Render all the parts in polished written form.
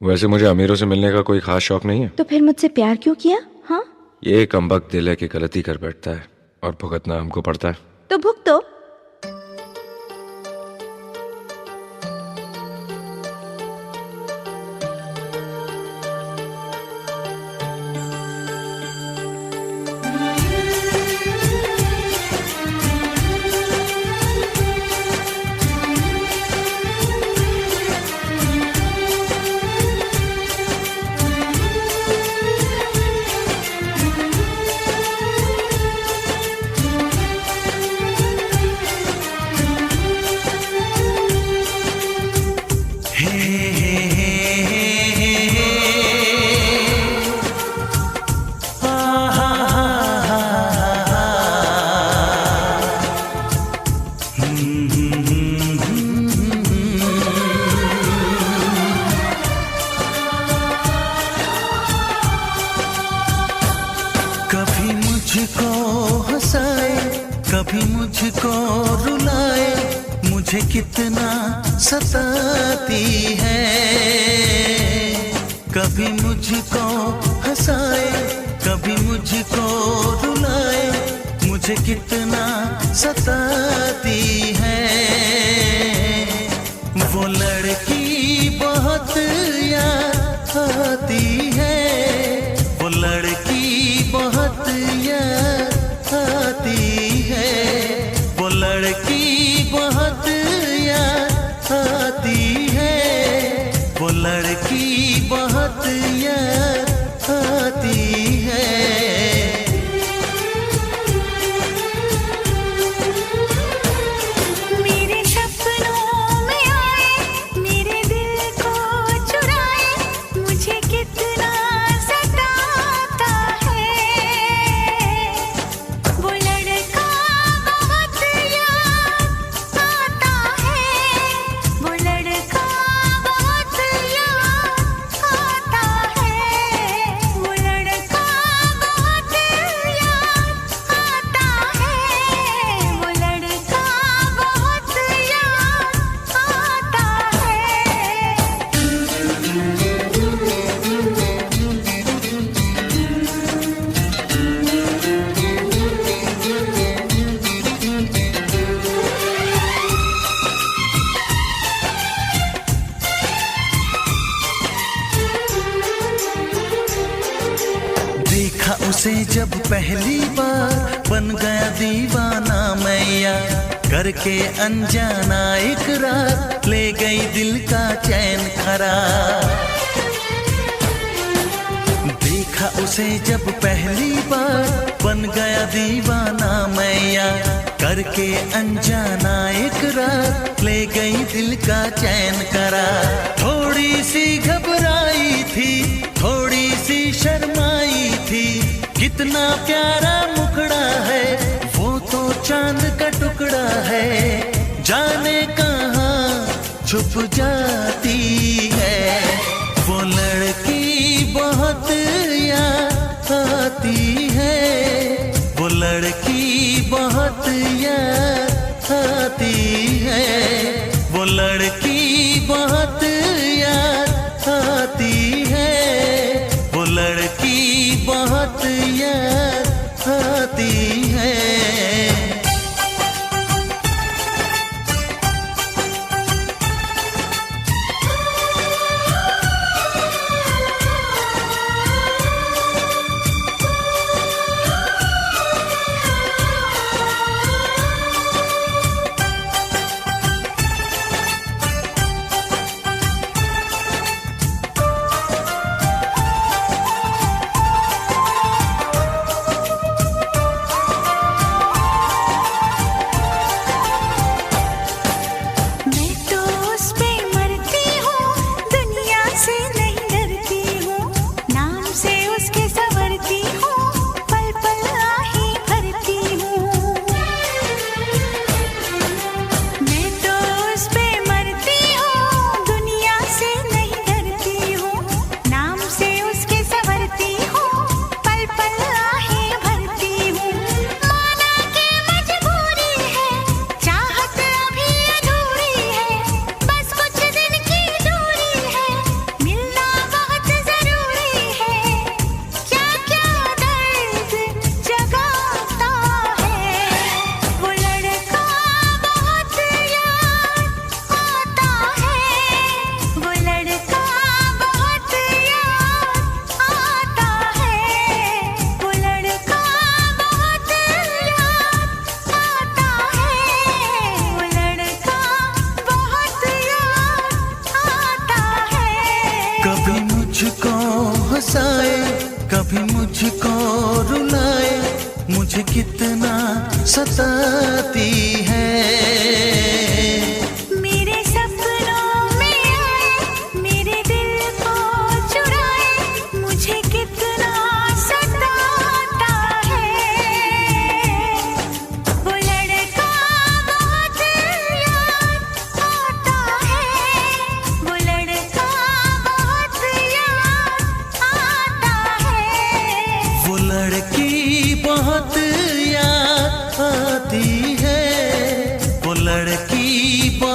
वैसे मुझे अमीरों से मिलने का कोई खास शौक नहीं है। तो फिर मुझसे प्यार क्यों किया? हाँ, ये कमबख्त दिल है कि गलती कर बैठता है और भुगतना हमको पड़ता है। तो भुगतो। कभी मुझको हंसाए, कभी मुझको रुलाए, मुझे कितना सताती है। कभी मुझको हंसाए, कभी मुझको रुलाए, मुझे कितना सताती है। वो लड़की बहुत याद आती है, वो लड़की बहुत याद आती है, वो लड़की बहुत याद आती है, वो लड़की बहुत याद आती है। मेरे सपनों में आए, मेरे दिल को चुराए, मुझे कितना सताता है। वो लड़का बहुत याद आता है, वो लड़का बहुत याद आता है, वो लड़का बहुत याद आता है, वो लड़का बहुत याद आता देखा उसे जब पहली बार, बन गया दीवाना मैया, करके अनजाना इकरार, ले गई दिल का चैन करार। देखा उसे जब पहली बार, बन गया दीवाना मैया, करके अनजाना इकरार, ले गई दिल का चैन करार। थोड़ी सी घबराई थी, थोड़ी सी शर्माई थी, कितना प्यारा मुखड़ा है, वो तो चांद का टुकड़ा है, जाने कहाँ छुप जाती है। वो लड़की बहुत याद आती है, वो लड़की बहुत याद आती है, वो लड़की बहुत याद आती है, वो लड़की बहुत याद आती है।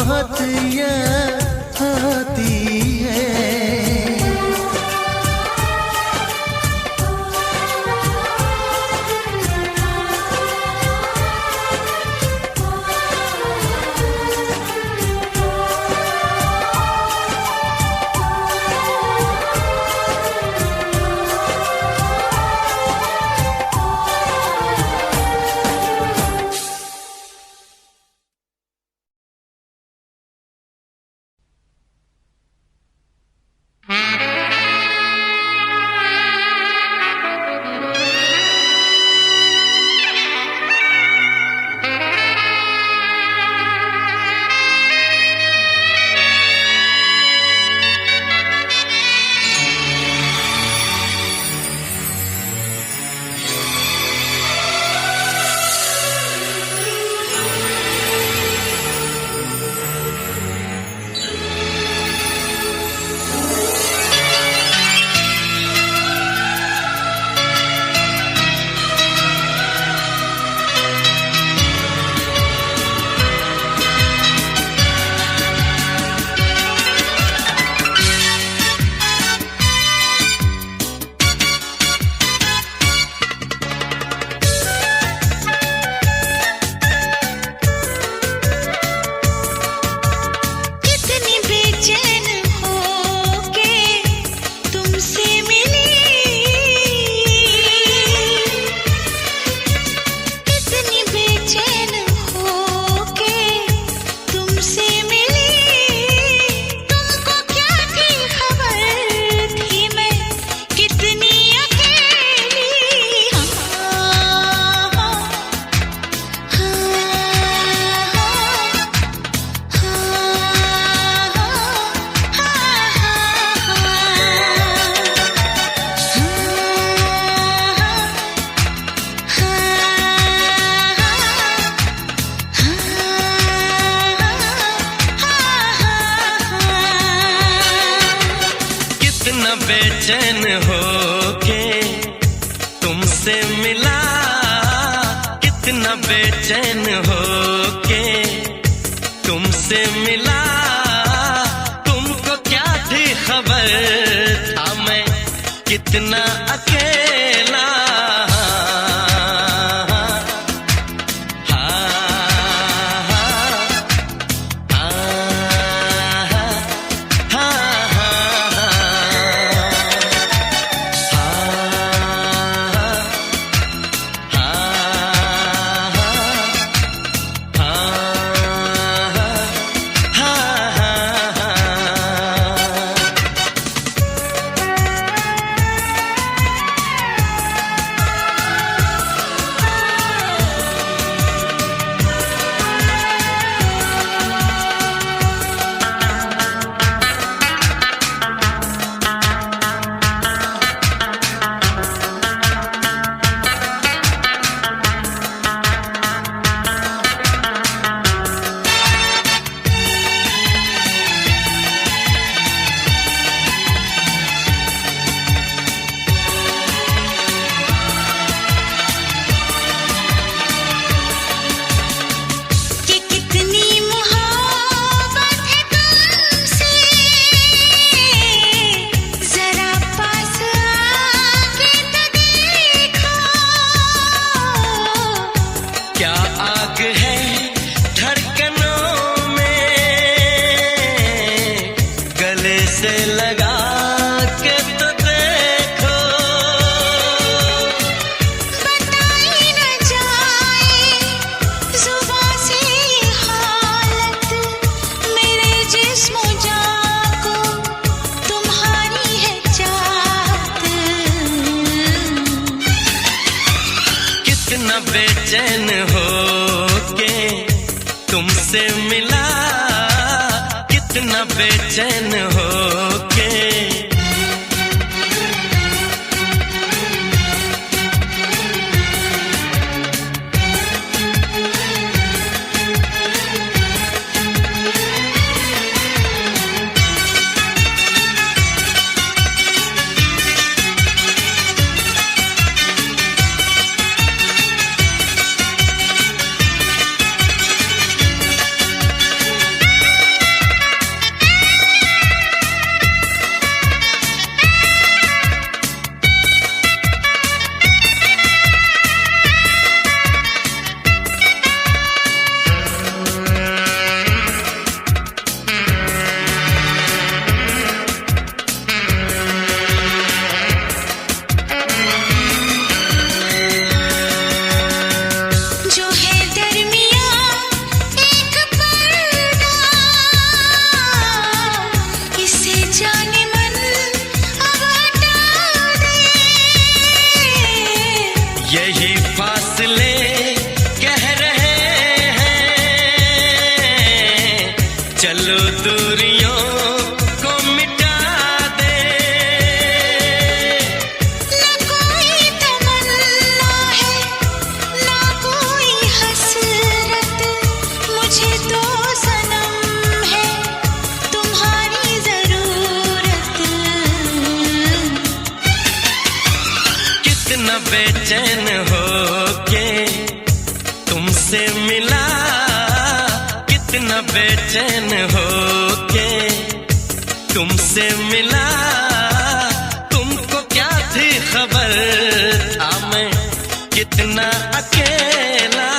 बहुत याद आती है। बेचैन होके तुमसे मिला, कितना बेचैन होके तुमसे मिला। तुमको क्या थी खबर था मैं कितना अकेला। बेचैन होके तुमसे मिला, कितना बेचैन होके। दूरियों को मिटा दे। ना कोई तमन्ना है ना कोई हसरत, मुझे तो सनम है तुम्हारी जरूरत। कितना बेचैन हो के तुमसे मिला, कितना बेचैन हो के तुमसे मिला। तुमको क्या थी खबर था मैं कितना अकेला।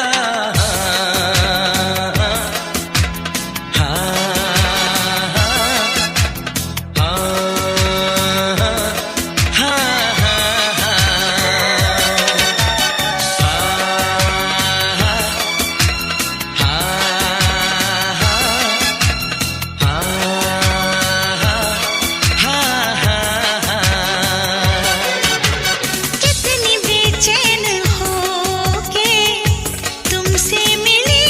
कितनी बेचैन होके तुमसे मिली,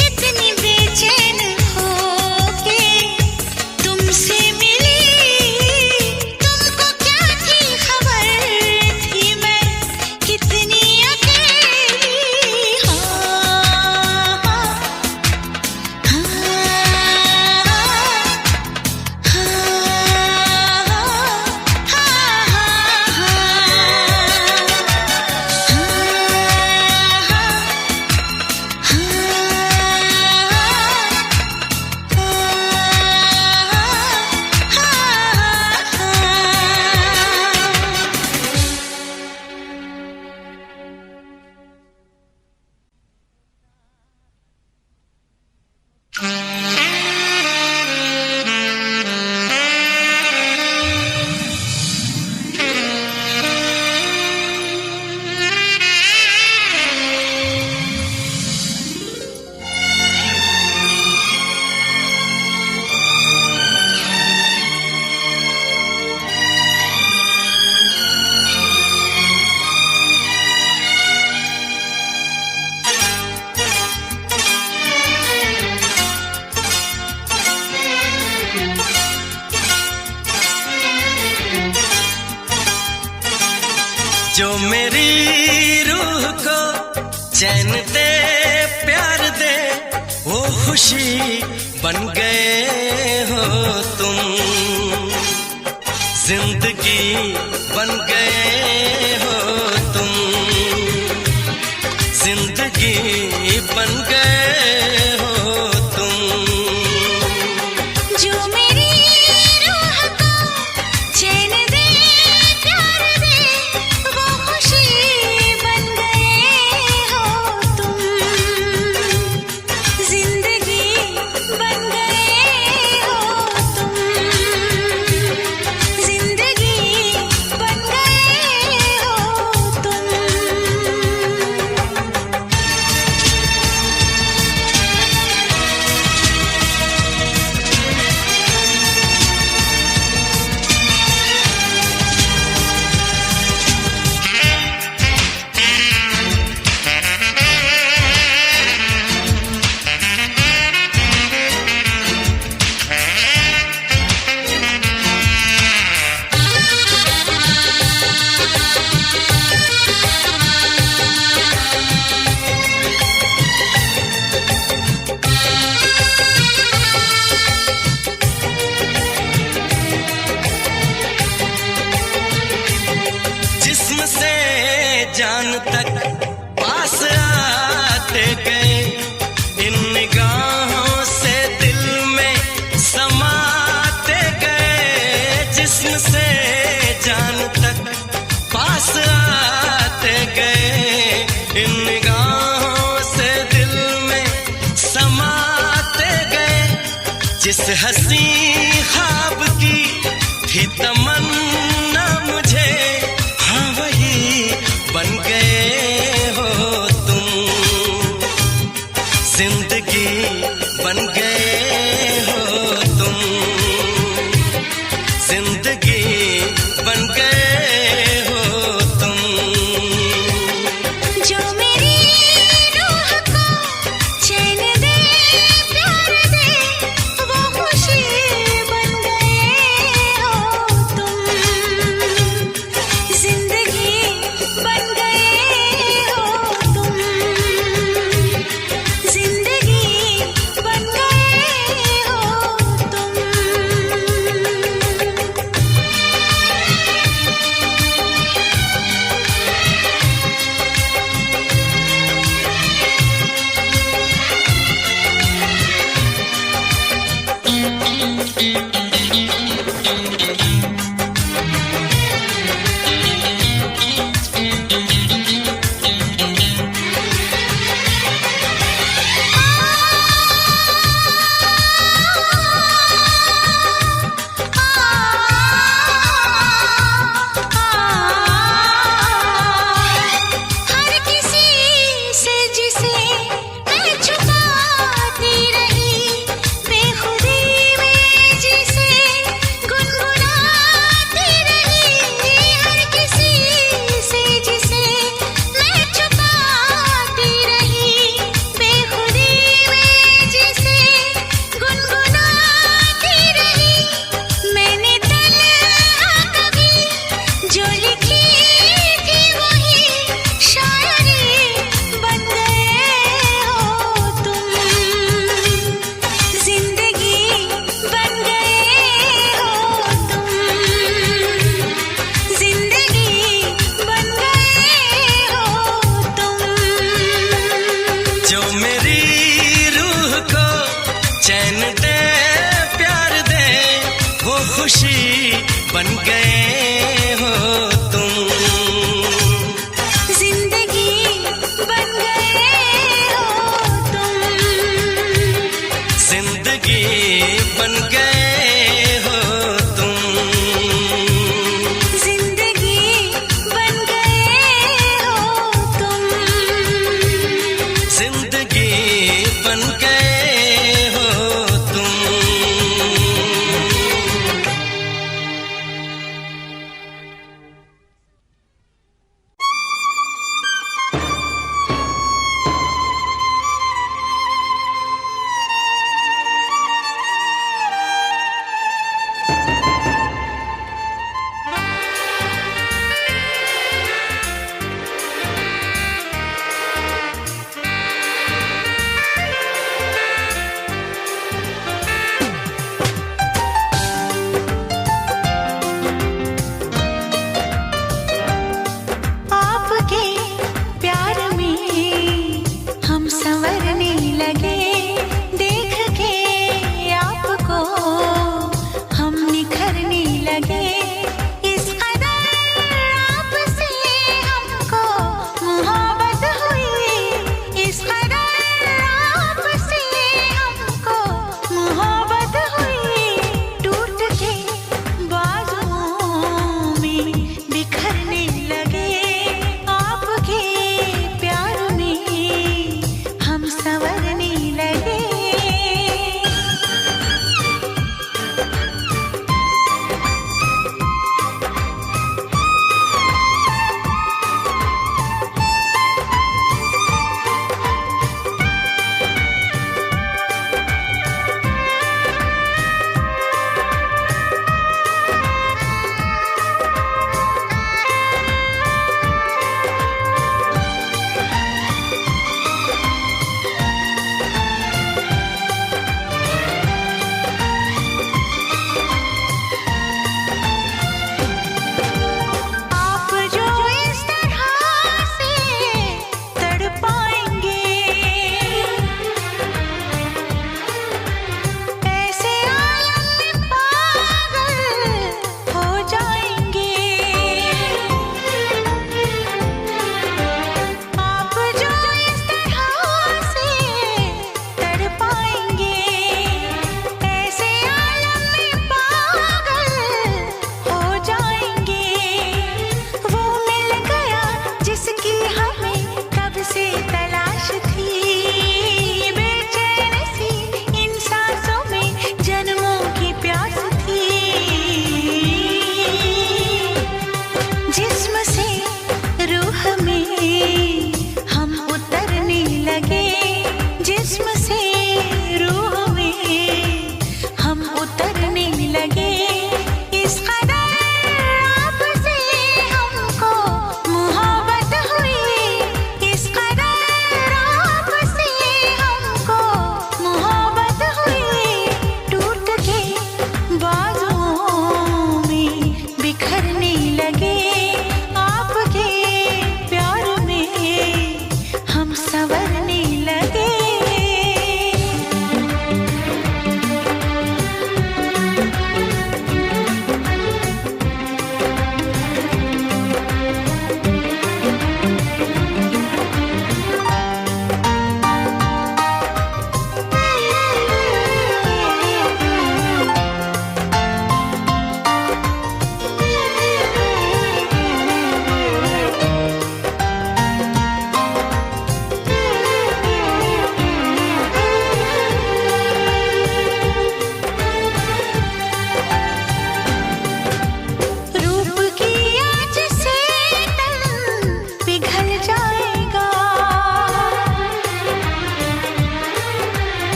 कितनी बेचैन होके तुमसे मिली। तुमको क्या थी खबर थी मैं कितनी अकेली। जो मेरी रूह को चैन दे प्यार दे, वो खुशी बन गए हो तुम। जिंदगी बन गए हो तुम, जिंदगी बन गए हो तुम। जो मेरी रूह को चैन दे प्यार दे, वो खुशी बन गए हो तुम। जिंदगी बन गए हो तुम, जिंदगी बन गए हो तुम। जिस्म से जान तक पास आते गए, इन निगाहों से दिल में समाते गए। जिस्म से जान तक पास आते गए, इन निगाहों से दिल में समाते गए। जिस हंसी ख्वाब की थी तमन्ना मुझे, हाँ वही बन गए हो तुम। जिंदगी बन गए हो तुम, जिंदगी बन गए हो तुम। जो मेरी रूह को चैन दे प्यार दे, जिसे प्यार दे वो खुशी बन गए हो तुम। जिंदगी बन गए हो तुम। जिंदगी बन गए हो तुम। जिंदगी बन गए हो तुम। जिंदगी बन गए हो तुम।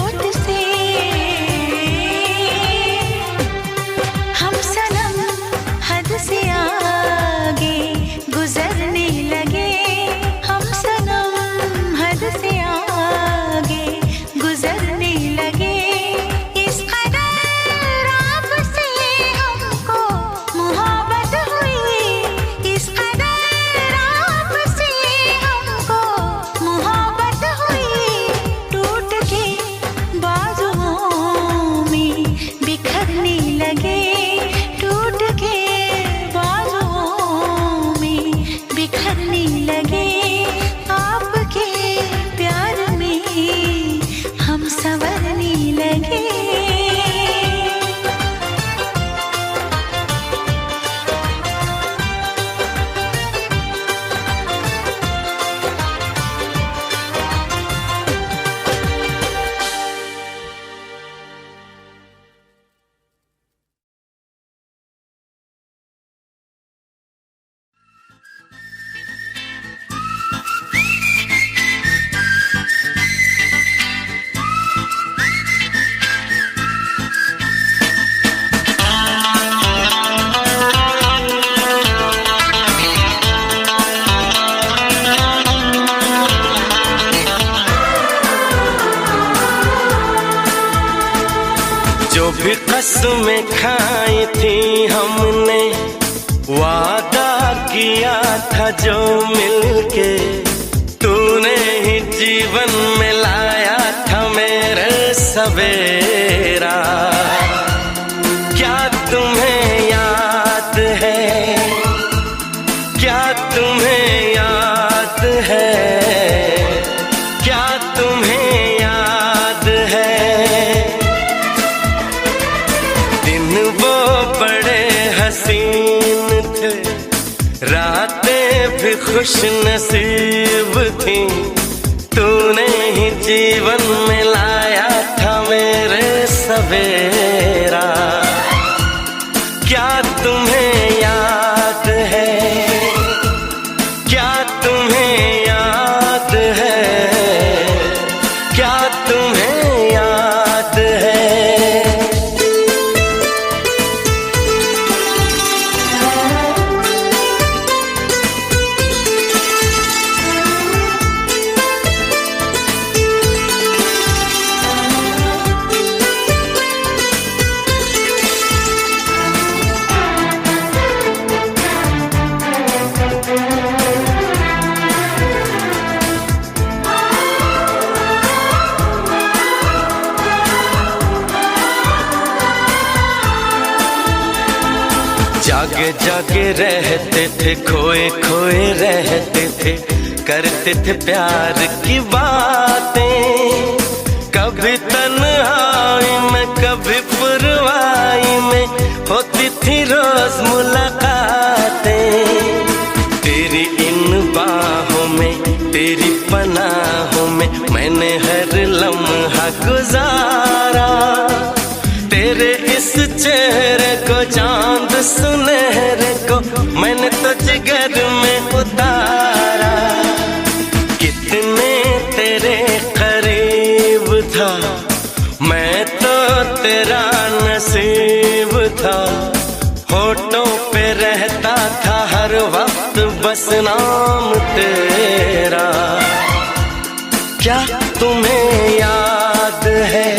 चोट से हम सनम हद से आगे गुजरने लगे, हम सनम हद से आगे गुजरने लगे। इस कदर आपसे हमको मोहब्बत हुई, इस कदर आपसे हमको मोहब्बत हुई। टूट के बाजुओं में बिखरने लगे, टूट के बाजुओं में बिखरने लगे। आपके प्यार में हम संवरने लगे। जो भी कसमें खाई थी हमने, वादा किया था जो मिलके, तूने ही जीवन में लाया था मेरे सवेरा। क्या तुम्हें याद है, क्या तुम्हें याद है, क्या तुम्हें याद है। वो बड़े हसीन थे, रातें भी खुश नसीब थी, तूने ही जीवन में लाया था मेरे सवेरा। क्या तुम्हें याद है, क्या तुम्हें याद है, क्या तुम्हें याद है। जागे जागे रहते थे, खोए खोए रहते थे, करते थे प्यार की बातें। कभी तन्हाई में कभी पुरवाई में होती थी रोज मुलाकातें। तेरी इन बाहों में, तेरी पनाहों में मैंने हर लम्हा गुजारा। तेरे इस चेहरे को, चांद सुनहरे को मैंने तो जिगर में उतारा। कितने तेरे करीब था, मैं तो तेरा नसीब था। होठों पे रहता था हर वक्त बस नाम तेरा। क्या तुम्हें याद है,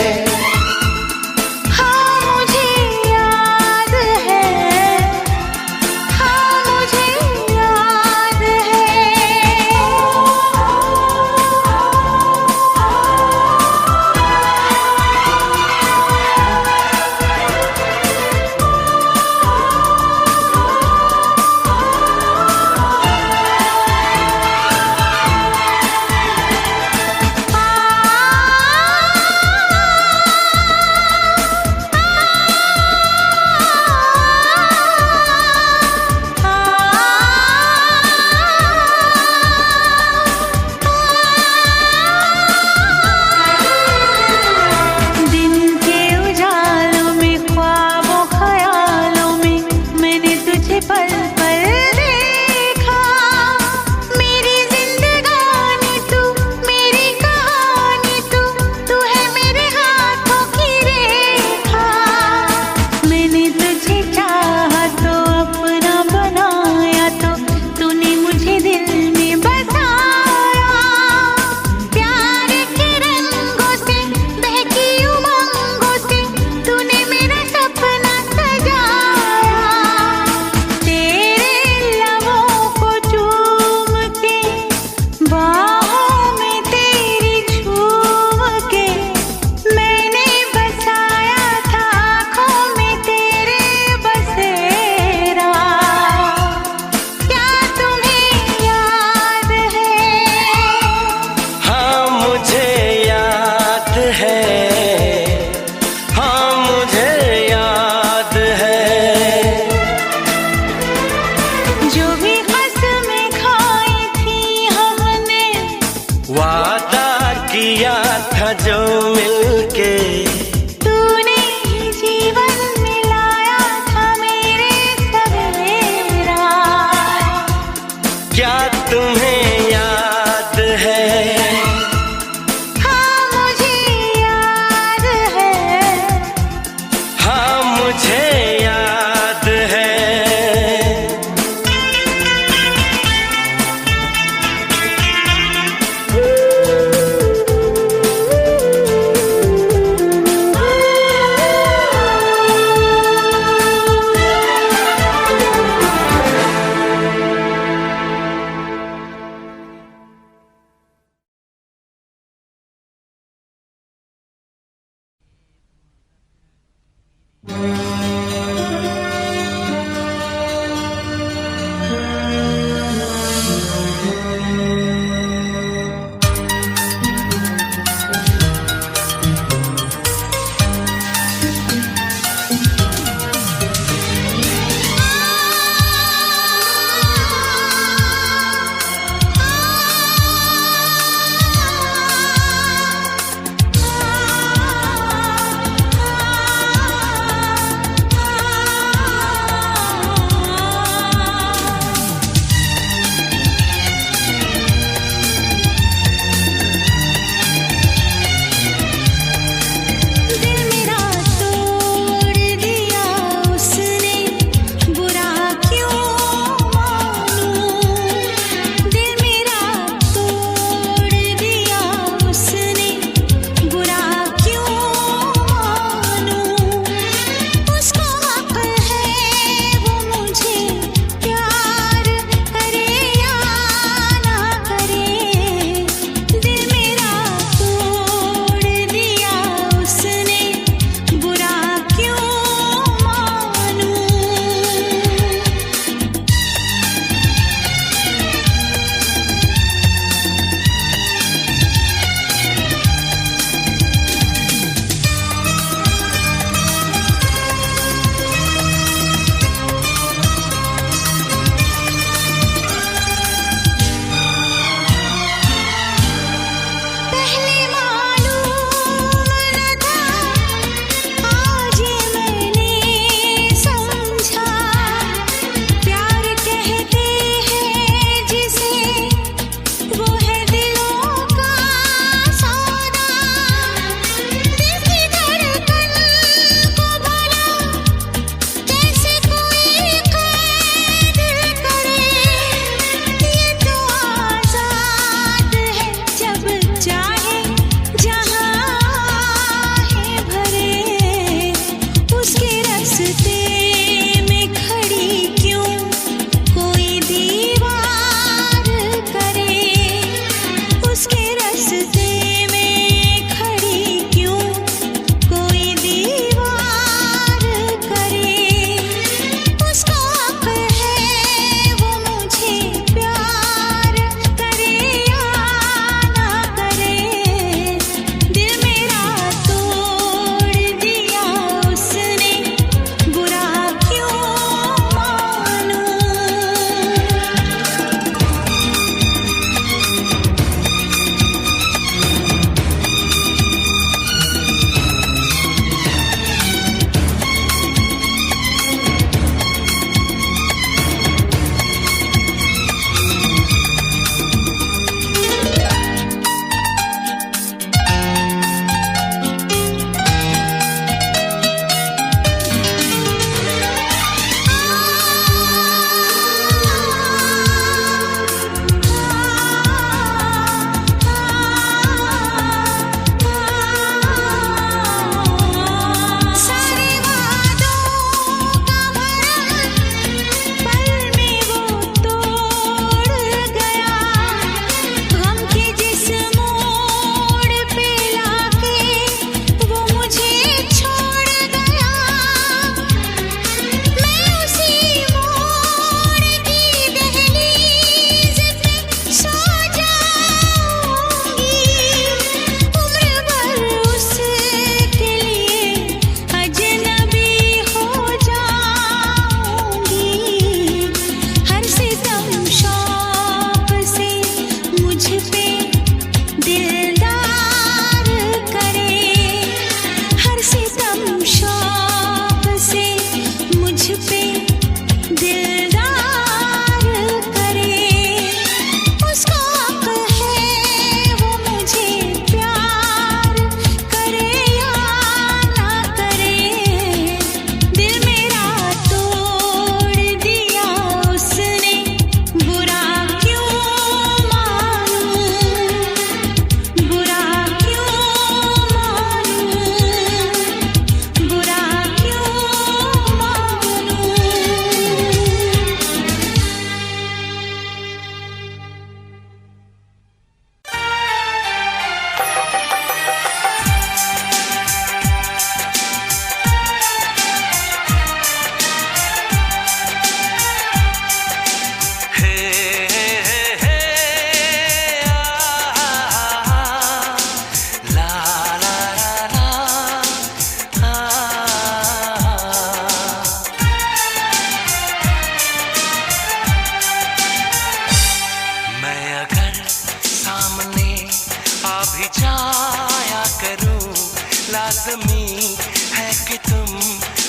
लाजमी है कि तुम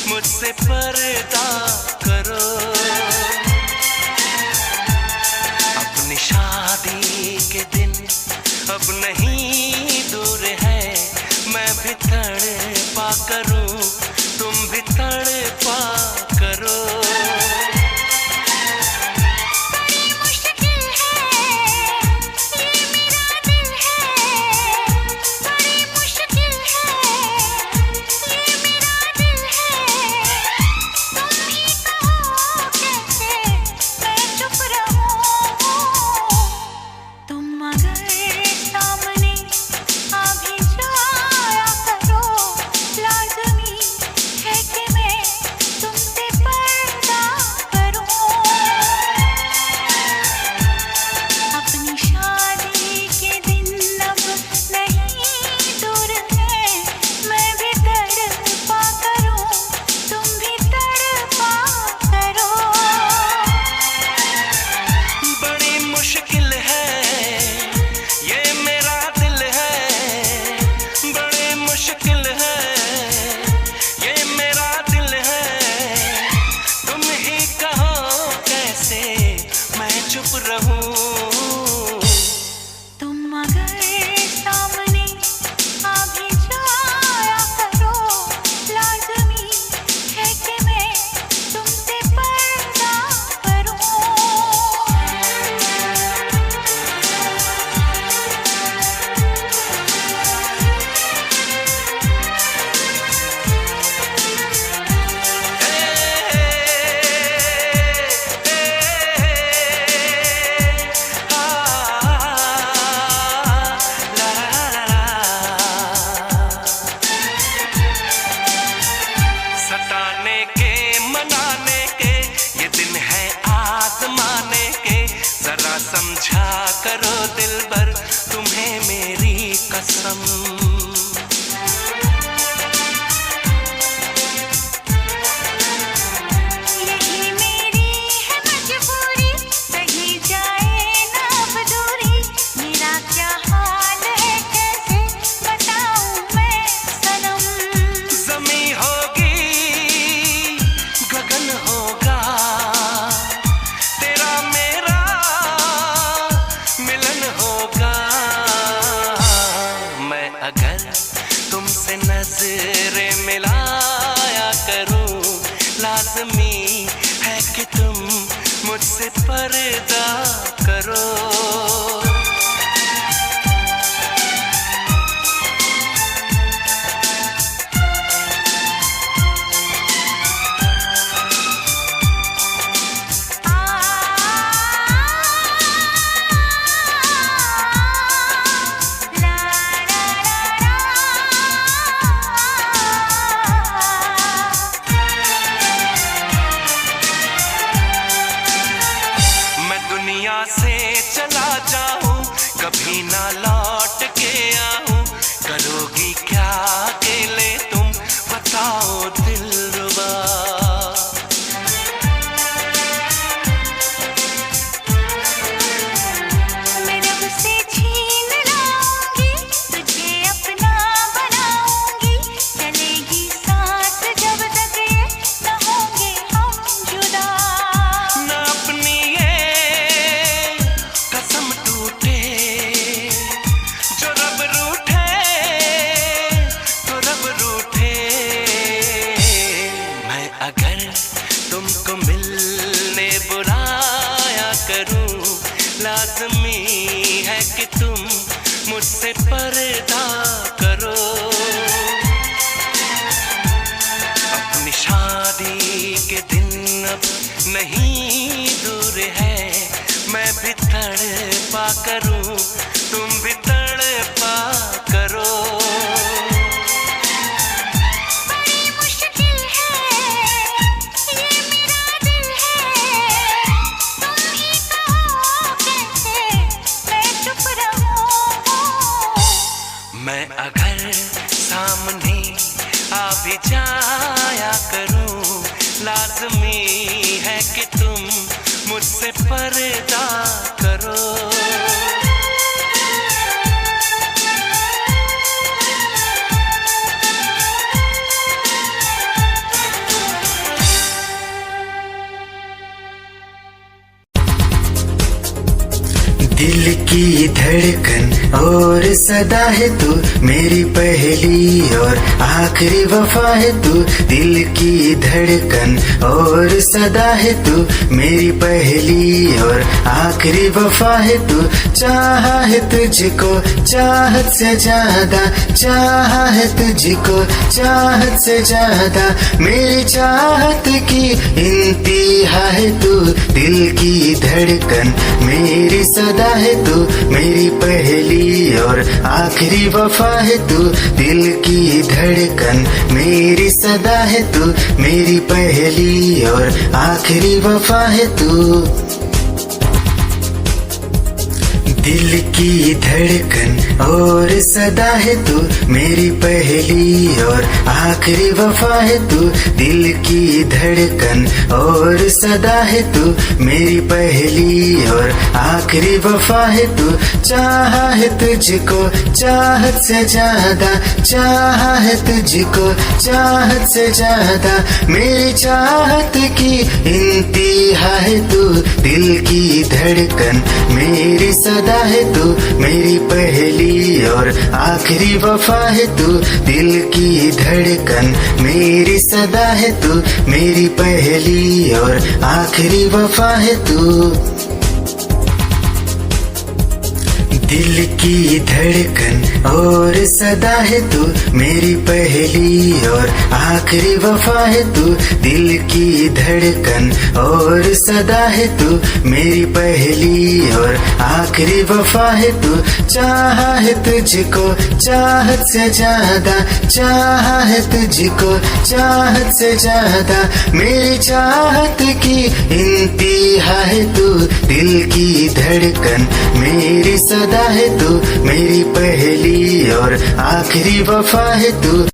मुझसे पर्दा करो। अपनी शादी के दिन अब नहीं दूर है, मैं भी तड़पा करूं, तुम भी तड़पा करो। समझा करो दिलबर तुम्हें मेरी कसम। यही मेरी है मजबूरी, कहीं जाए ना अब दूरी। मेरा क्या हाल है कैसे बताऊं मैं सनम। ज़मीं होगी गगन होगा, तेरा मेरा मिलन होगा। मैं अगर तुमसे नजरें मिलाया करूं, लाज़मी है कि तुम मुझसे पर्दा करो। दुनिया से चला जाऊं, कभी ना लौट के आऊं, करोगी क्या अकेले तुम बताओ दिलरुबा। मैं रब से छीन लाऊंगी, तुझे अपना बनाऊंगी। चलेगी सांस जब तक ये न होंगे हम जुदा। न अपनी ये कसम टूटे, जो रब रूठे तो रब रूठे। मैं अगर तुमको मिलने बुलाया करूं, लाज़मी है कि तुम मुझसे पर्दा करो। अपनी शादी के दिन अब नहीं दूर है, मैं भी तड़पा करूं, तुम भी तड़पा करो। बड़ी मुश्किल है ये मेरा दिल है, तुम ही कहो कैसे मैं चुप रहूं। मैं अगर सामने आ भी जाया करूं, लाज़मी है कि तुम मुझसे पर्दा करो। दिल की धड़कन और सदा है तू, मेरी पहली और आखिरी वफा है तू। दिल की धड़कन और सदा है तू, मेरी पहली और आखिरी वफा है तू। चाहा है तुझको चाहत से ज्यादा, चाहा है तुझको चाहत से ज्यादा, मेरी चाहत की इंतहा है तू। दिल की धड़कन मेरी सदा है तू, मेरी पहली और आखिरी वफा है तू। दिल की धड़कन मेरी सदा है तू, मेरी पहली और आखिरी वफा है तू। दिल की धड़कन और सदा है तू, मेरी पहली और आखिरी वफा है तू। दिल की धड़कन और सदा है तू, मेरी पहली और आखिरी वफा है तू। चाहा है तुझको चाहत से ज्यादा, चाहा है तुझको चाहत से ज्यादा, मेरी चाहत की इंतहा है तू। दिल की धड़कन मेरी सदा है तू, मेरी पहली और आखिरी वफा है तू। दिल की धड़कन मेरी सदा है तू, मेरी पहली और आखिरी वफा है तू। दिल की धड़कन और सदा है तू, मेरी पहली और आखिरी वफा है तू। दिल की धड़कन और सदा है तू, मेरी पहली और आखिरी वफा है तू। चाहा है तुझको चाहत से ज्यादा, चाहा है तुझको चाहत से ज्यादा, मेरी चाहत की इंतहा है तू। दिल की धड़कन मेरी सदा है तू, मेरी पहली और आखिरी वफा है तू।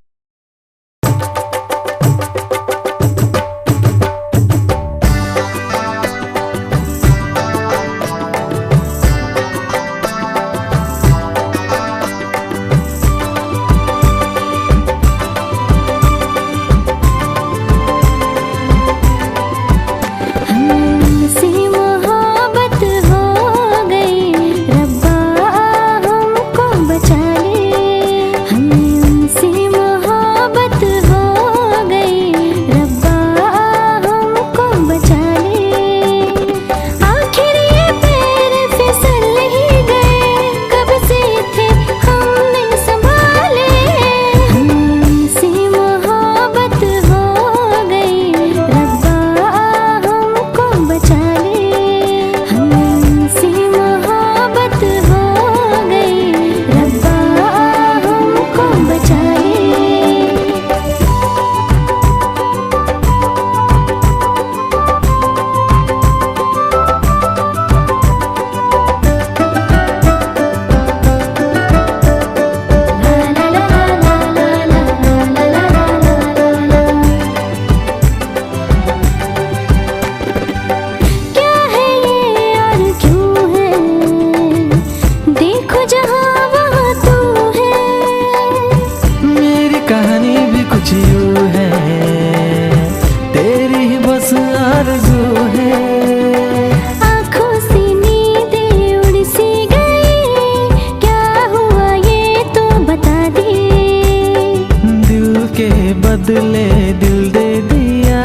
बदले दिल दे दिया,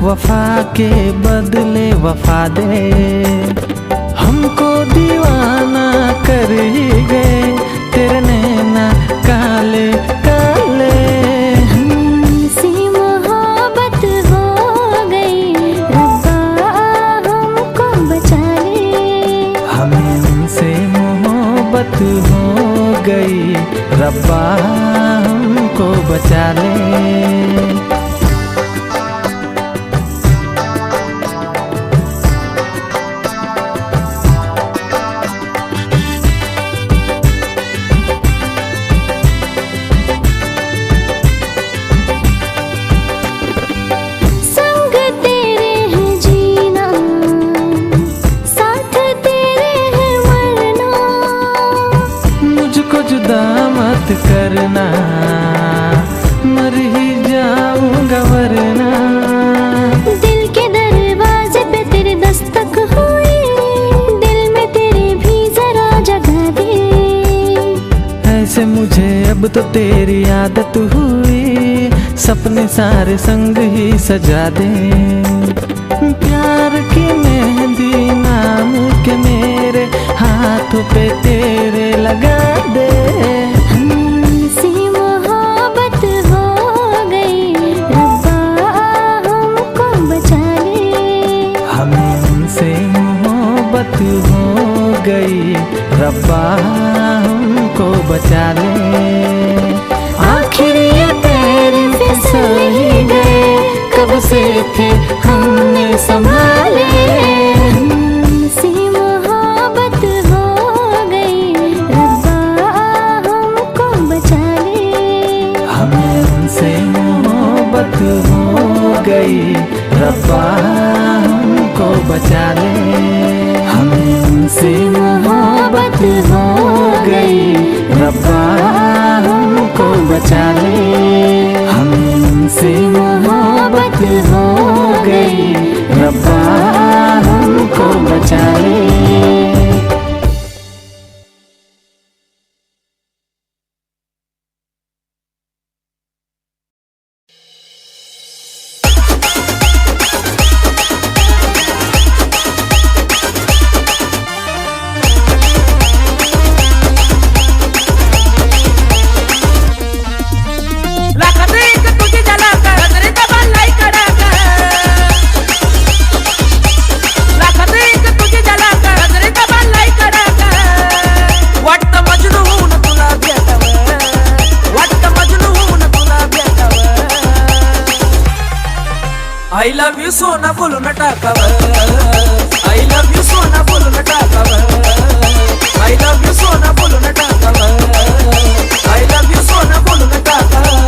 वफा के बदले वफा दे। हमको दीवाना कर ही गए तेरे नैना काले काले। हमसे मोहब्बत हो गई, रब्बा हमको बचा ले। हमें उनसे मोहब्बत हो गई, रब्बा हमको बचा ले। मत करना, मर ही जाऊंगा वरना। दिल के दरवाजे पे तेरे दस्तक हुई, दिल में तेरे भी सपने सारे संग ही सजा दे। प्यार की मेहंदी नाम के मेरे हाथों पे तेरे लगा दे। हमसे मोहब्बत हो गई, रब्बा हमको बचा ले। हमसे मोहब्बत हो गई, रब्बा हमको बचा ले। आखिर ये पैर फिसल ही गए, कब से थे हमने संभाले। हमसे मोहब्बत हो गई, रब्बा हमको बचा ले। हमसे मोहब्बत हो गई, रब्बा हमको बचा ले। हमसे मोहब्बत हो गई, रब्बा हमको बचा ले। हमसे मोहब्बत हो गई, रब्बा हमको बचा ले। I love you सोना बोलून टाकावं, I love you सोना बोलून टाकावं, I love you सोना बोलून टाकावं, I love you सोना बोलून टाकावं।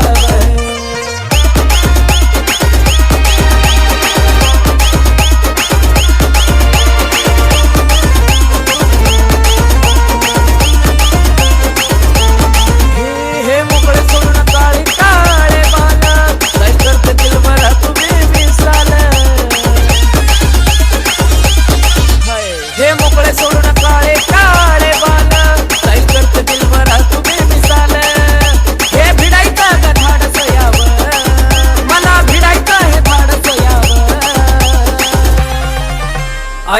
हे मोकळे सोडून काळे काळे बाल, काय करते दिल भरा तू बेमिसाल। हे मोकळे सोडून काळे काळे बाल, काय करते दिल भरा तू बेमिसाल। हे भिडायचं का धाडस यावं, मला भिडायचं हे धाडस यावं।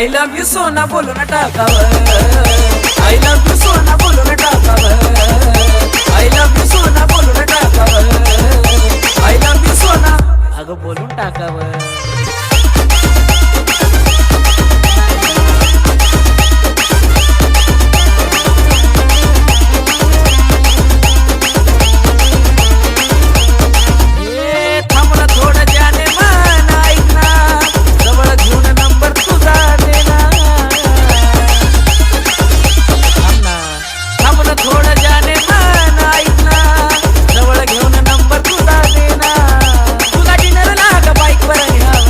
I love you सोना बोलून टाकावं, I love you सोना बोलून टाकावं, I love you सोना बोलून टाकावं, I love you सोना अगं बोलून टाकावं। थांबला थोडं जाने मन ऐक ना, जवळ घेऊन नंबर तुझा देना। थांबला थोडं जाने मन ऐक ना, जवळ घेऊन नंबर तुझा देना। तुला डिनर लाग बाईक वर न्यावं,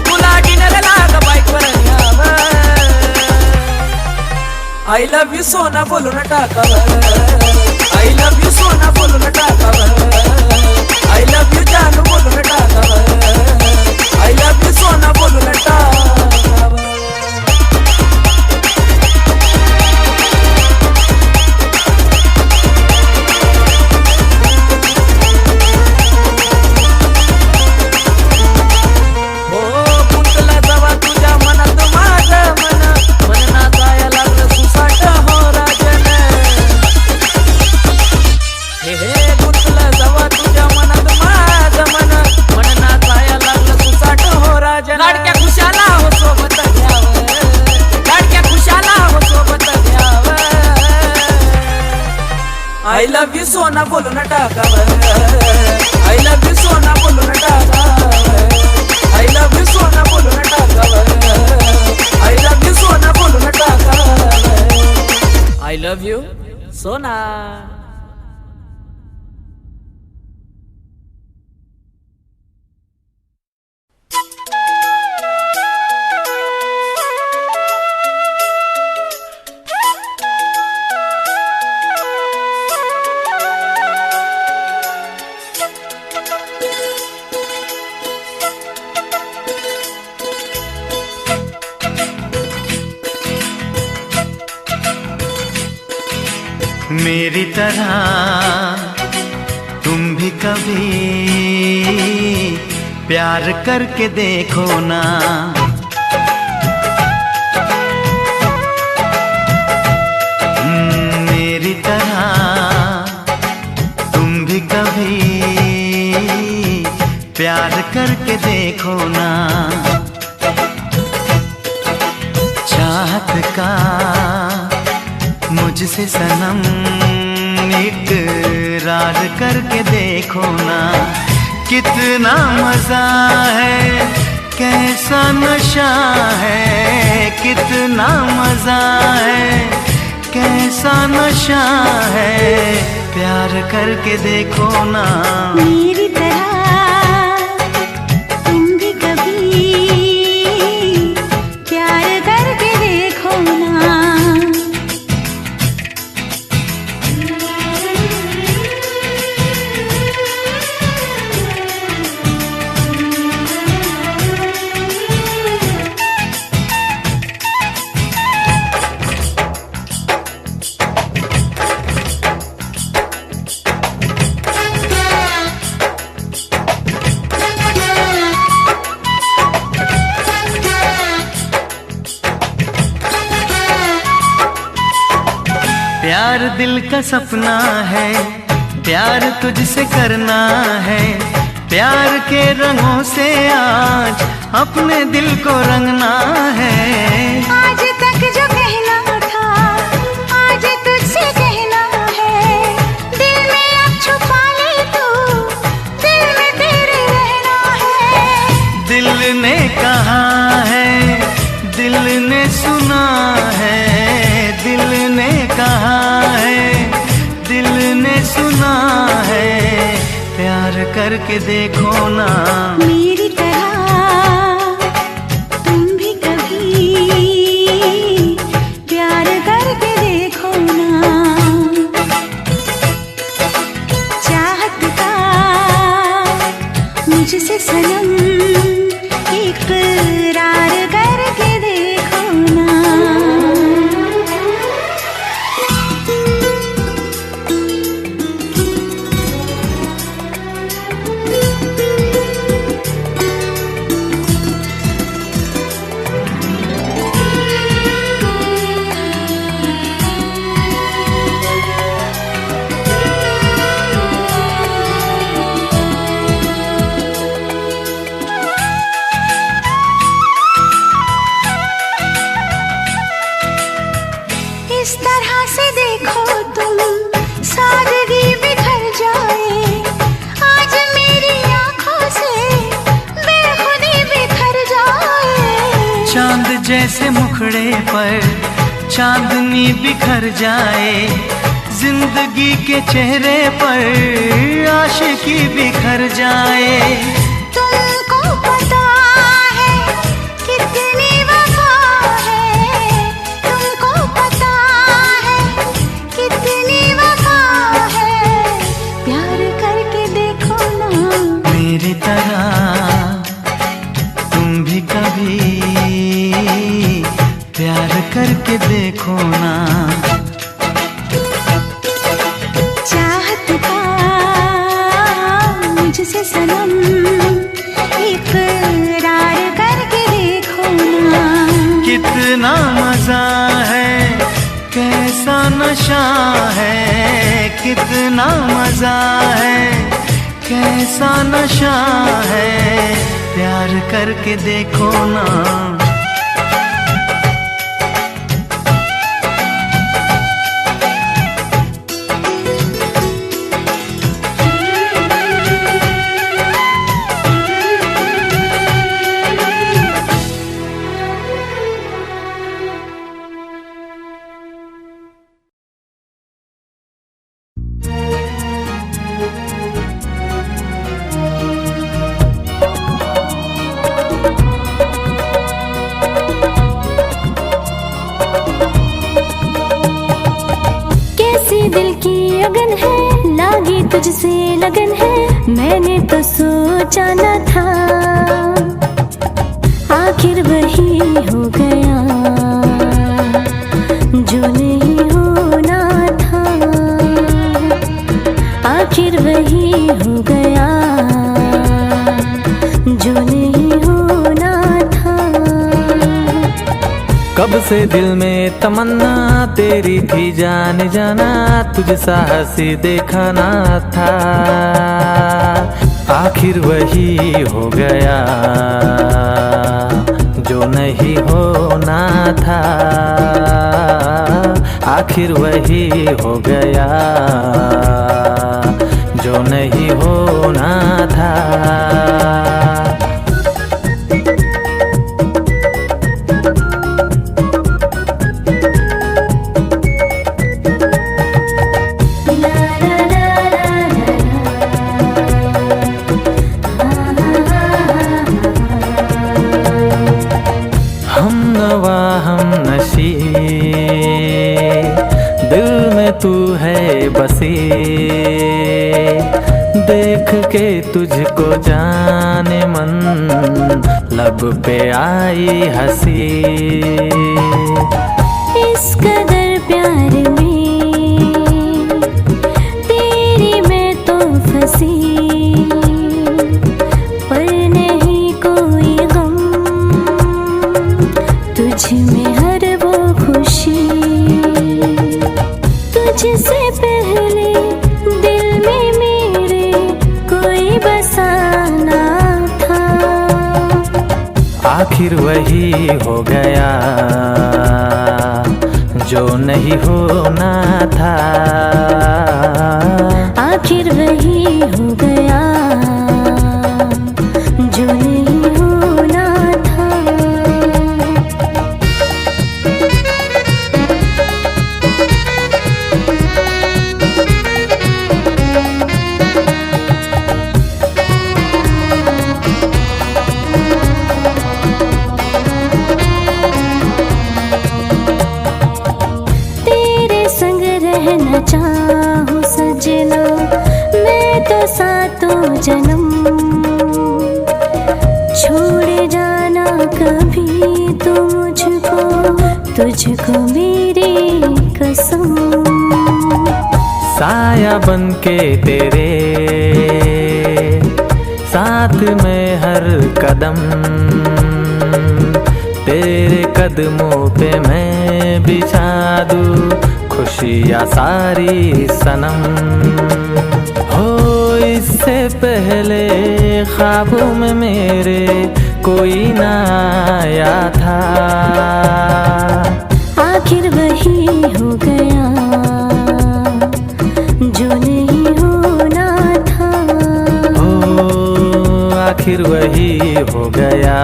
तुला डिनर लाग बाईक वर न्यावं। I love you सोना बोलून टाकावं, I love you सोना बोलून टाकावं, I love you जानू बोलून टाकावं, I love you सोना बोलून टाकावं। हो गुंतला जवा तुझ्या मनात माझं मन, मन नाचाया लागलं सुसाट हो राजन। हे गुंतला जवा तुझ्या मनात माझं मन, मन नाचाया लागलं सुसाट हो राजन। लाडक्या खुशाला हो सोबत घ्यावं, लाडक्या खुशाला हो सोबत घ्यावं। I love you सोना बोलून टाकावं, I love you सोना बोलून टाकावं, I love you सोना बोलून टाकावं, I love you सोना बोलून टाकावं, I love you सोना। मेरी तरह तुम भी कभी प्यार करके देखो ना। मेरी तरह तुम भी कभी प्यार करके देखो ना। चाहत का मुझसे सनम इकरार करके देखो ना। कितना मजा है, कैसा नशा है, कितना मजा है, कैसा नशा है, प्यार करके देखो ना। मेरी तरह तुम भी कभी प्यार करके देखो ना। प्यार दिल का सपना है, प्यार तुझसे करना है। प्यार के रंगों से आज अपने दिल को रंगना है। आज तक जो कहना था आज तुझसे कहना है। दिल में अब छुपा ले तू, दिल में तेरे रहना है। दिल ने कहा है, दिल ने सुना है, दिल ने कहा है, दिल ने सुना है, प्यार करके देखो ना। मेरी तरह तुम भी कभी प्यार करके देखो ना। चाहत का मुझसे सनम इकरार करके देखो ना। इस तरह से देखो तुम सादगी बिखर जाए। आज मेरी आंखों से बेखुदी बिखर जाए। चांद जैसे मुखड़े पर चांदनी बिखर जाए। जिंदगी के चेहरे पर आशिकी बिखर जाए। तुमको पता है कितनी वफा है, तुमको पता है कितनी वफा है, प्यार करके देखो ना। मेरी तरह तुम भी कभी प्यार करके देखो ना। चाहत का मुझसे सनम इकरार करके देखो ना। कितना मजा है, कैसा नशा है, कितना मजा है, कैसा नशा है, प्यार करके देखो ना। दिल की अगन है, लागी तुझसे लगन है। मैंने तो सोचा न था आखिर वही हो गया जो नहीं होना था। आखिर वही हो गया जो नहीं होना था। कब से दिल में तमन्ना तेरी थी जाने जाना, तुझसा हंसी देखा ना था। आखिर वही हो गया जो नहीं होना था। आखिर वही हो गया जो नहीं होना था। दिल में तू है बसी, देख के तुझको जाने मन लब पे आई हंसी। इस कदर प्यार में तेरी मैं तो फंसी, पर नहीं कोई गम तुझ में हर वो खुशी। तुझसे पहले दिल में मेरे कोई बसाना था। आखिर वही हो गया जो नहीं होना था। आखिर वही हो गया जो नहीं होना था। रहना चाहूं सजना मैं तो सातों जन्म, छोड़ जाना कभी तो तुझको मेरी कसम। साया बन के तेरे साथ में हर कदम, तेरे कदमों पे मैं बिछा दूं खुशियाँ सारी सनम। हो इससे पहले ख्वाबों में मेरे कोई ना आया था। आखिर वही हो गया जो नहीं होना था। हो आखिर वही हो गया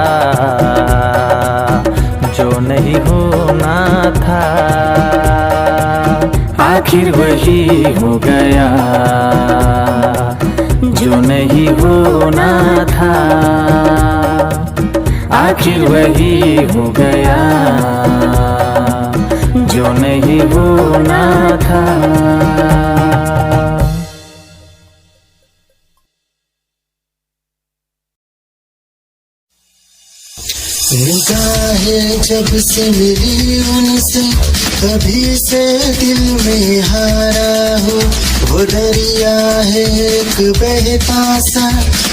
जो नहीं होना था। आखिर वही हो गया जो नहीं होना था। आखिर वही हो गया जो नहीं होना था। निगाहें जब से मिली उनसे कभी से दिल में हारा हो। वो दरिया है एक बहता सा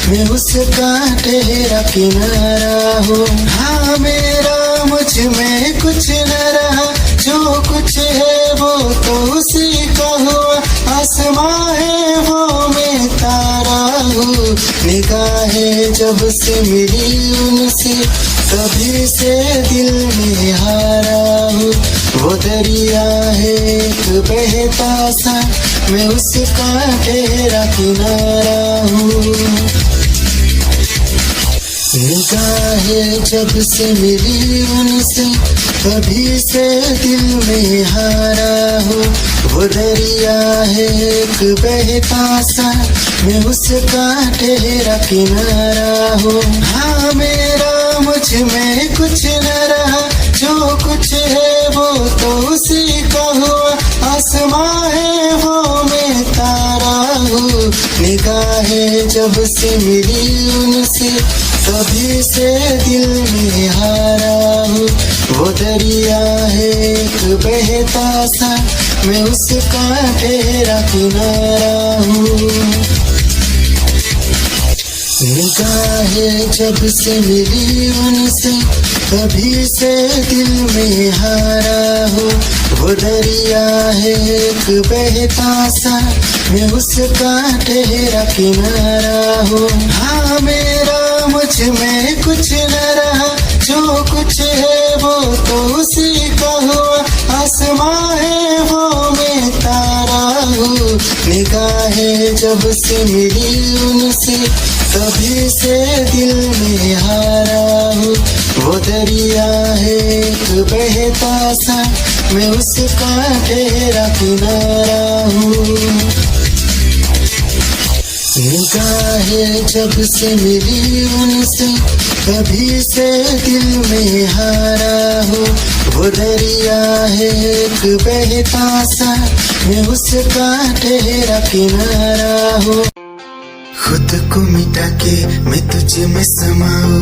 मैं उसका ठहरा किनारा हो। हाँ मेरा मुझ में कुछ न रहा, जो कुछ है वो तो उसी का हुआ। आसमां है वो मैं तारा हूँ। निगाहें जब से मिली उनसे कभी से दिल में हारा हूँ। वो दरिया है एक बहता सा मैं उसका ठहरा किनारा हूँ। निगाहें जब से मिली उनसे कभी से दिल में हारा हूँ। वो दरिया है एक बहता सा मैं उसका ठहरा किनारा हूँ। हाँ मेरा मुझ में कुछ न रहा, जो कुछ है वो तो उसी का हुआ। आसमां है वो मैं तारा हूँ। निगाहें जब से मिली उनसे कभी से दिल में हारा हूँ। वो दरिया है एक बहता सा मैं उसका ठहरा किनारा हूँ। निगाहें जब से मिली उनसे तभी से दिल में हारा हो। वो दरिया है एक बहता सा, मैं उसका ठहरा किनारा हो। हाँ मेरा मुझ में कुछ न रहा, जो कुछ है वो तो उसी का हुआ। आसमां है वो मैं तारा हूँ। निगाहें जब से मिली उनसे तभी से दिल में हारा हूँ। वो दरिया है एक बहता सा, मैं उसका ठहरा किनारा हूँ। निगाहें जब से मिली उनसे तभी से दिल में हारा हूँ। वो दरिया है एक बहता सा, मैं उसका ठहरा किनारा हूँ। खुद को मिटा के मैं तुझ में समाऊं,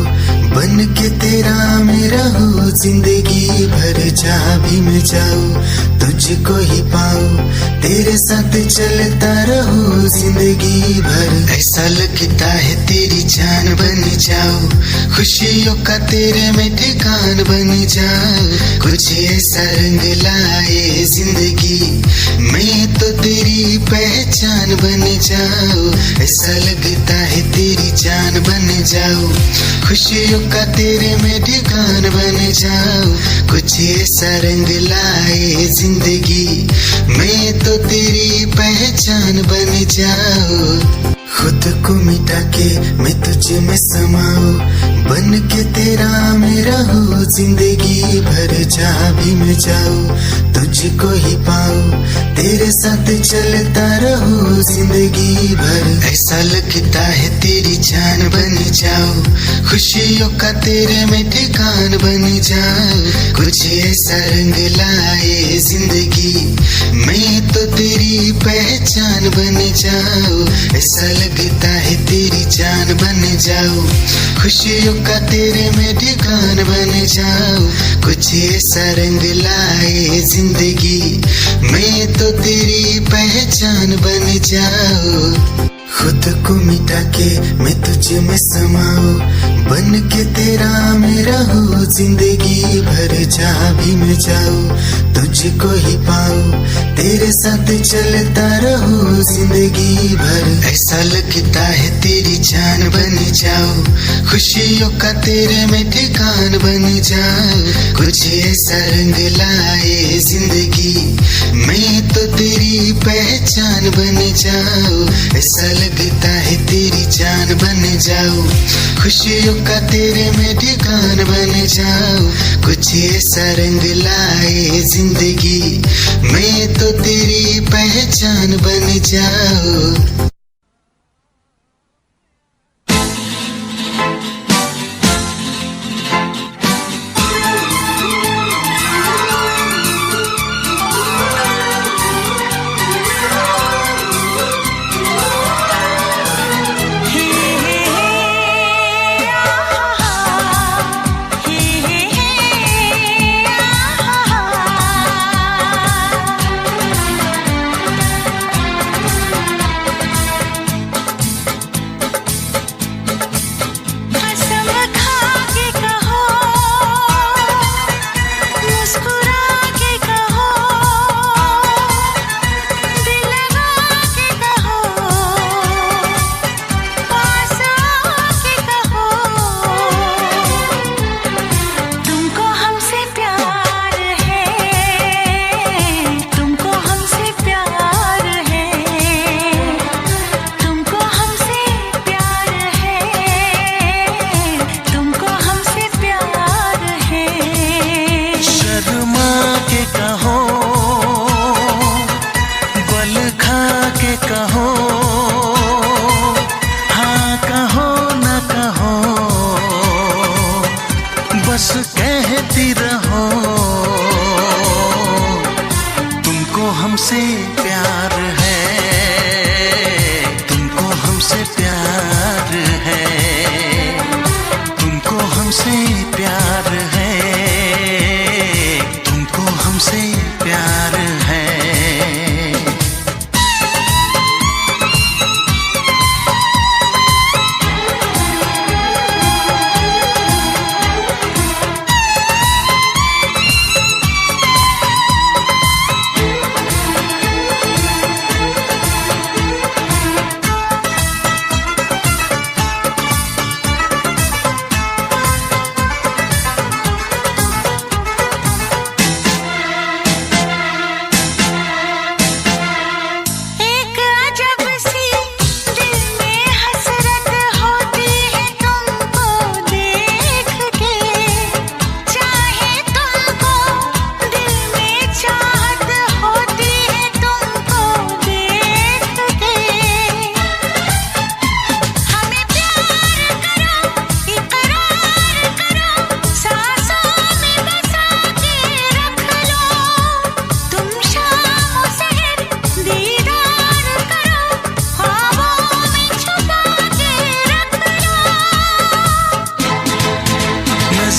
बन के तेरा मैं रहूं। जिंदगी भर जहाँ भी मैं जाऊं तुझको ही पाऊं, तेरे साथ चलता रहूं जिंदगी भर। ऐसा लगता है तेरी जान बन जाऊं, खुशियों का तेरे में ठिकान बन जाऊं। कुछ ऐसा रंग लाए जिंदगी, मैं तो तेरी पहचान बन जाऊं। ऐसा लगता है तेरी जान बन जाऊं, खुशियों का तेरे में ठिकान बन जाऊं। कुछ ऐसा रंग लाए जिंदगी, मैं तो तेरी पहचान बन जाऊं। खुद को मिटा के मैं तुझ में समाऊं, बन के तेरा मैं रहूं। जिंदगी भर जहाँ भी मैं जाऊं तुझको ही पाऊं, तेरे साथ चलता रहूं जिंदगी भर। ऐसा लगता है तेरी जान बन जाऊं, खुशियों का तेरे में ठिकान बन जाऊं। कुछ ऐसा रंग लाए जिंदगी, मैं तो तेरी पहचान बन जाऊं। ऐसा लगता है तेरी जान बन जाऊं, खुशियों का तेरे में ठिकान बन जाऊं। कुछ ऐसा रंग लाए जिंदगी, मैं तो तेरी पहचान बन जाऊं। खुद को मिटा के मैं तुझ में समाऊं, बन के तेरा मैं रहूं। जिंदगी भर जहाँ भी मैं जाऊं तुझको ही पाऊं, तेरे साथ चलता रहूं जिंदगी भर। ऐसा लगता है तेरी जान बन जाऊं, खुशियों का तेरे में ठिकान बन जाऊं। कुछ ऐसा रंग लाए जिंदगी, मैं तो तेरी पहचान बन जाऊं। ऐसा लगता है तेरी जान बन जाऊं, खुशियों का तेरे में ठिकान बन जाऊं। कुछ ऐसा रंग लाए जिंदगी, मैं तो तेरी पहचान बन जाऊं।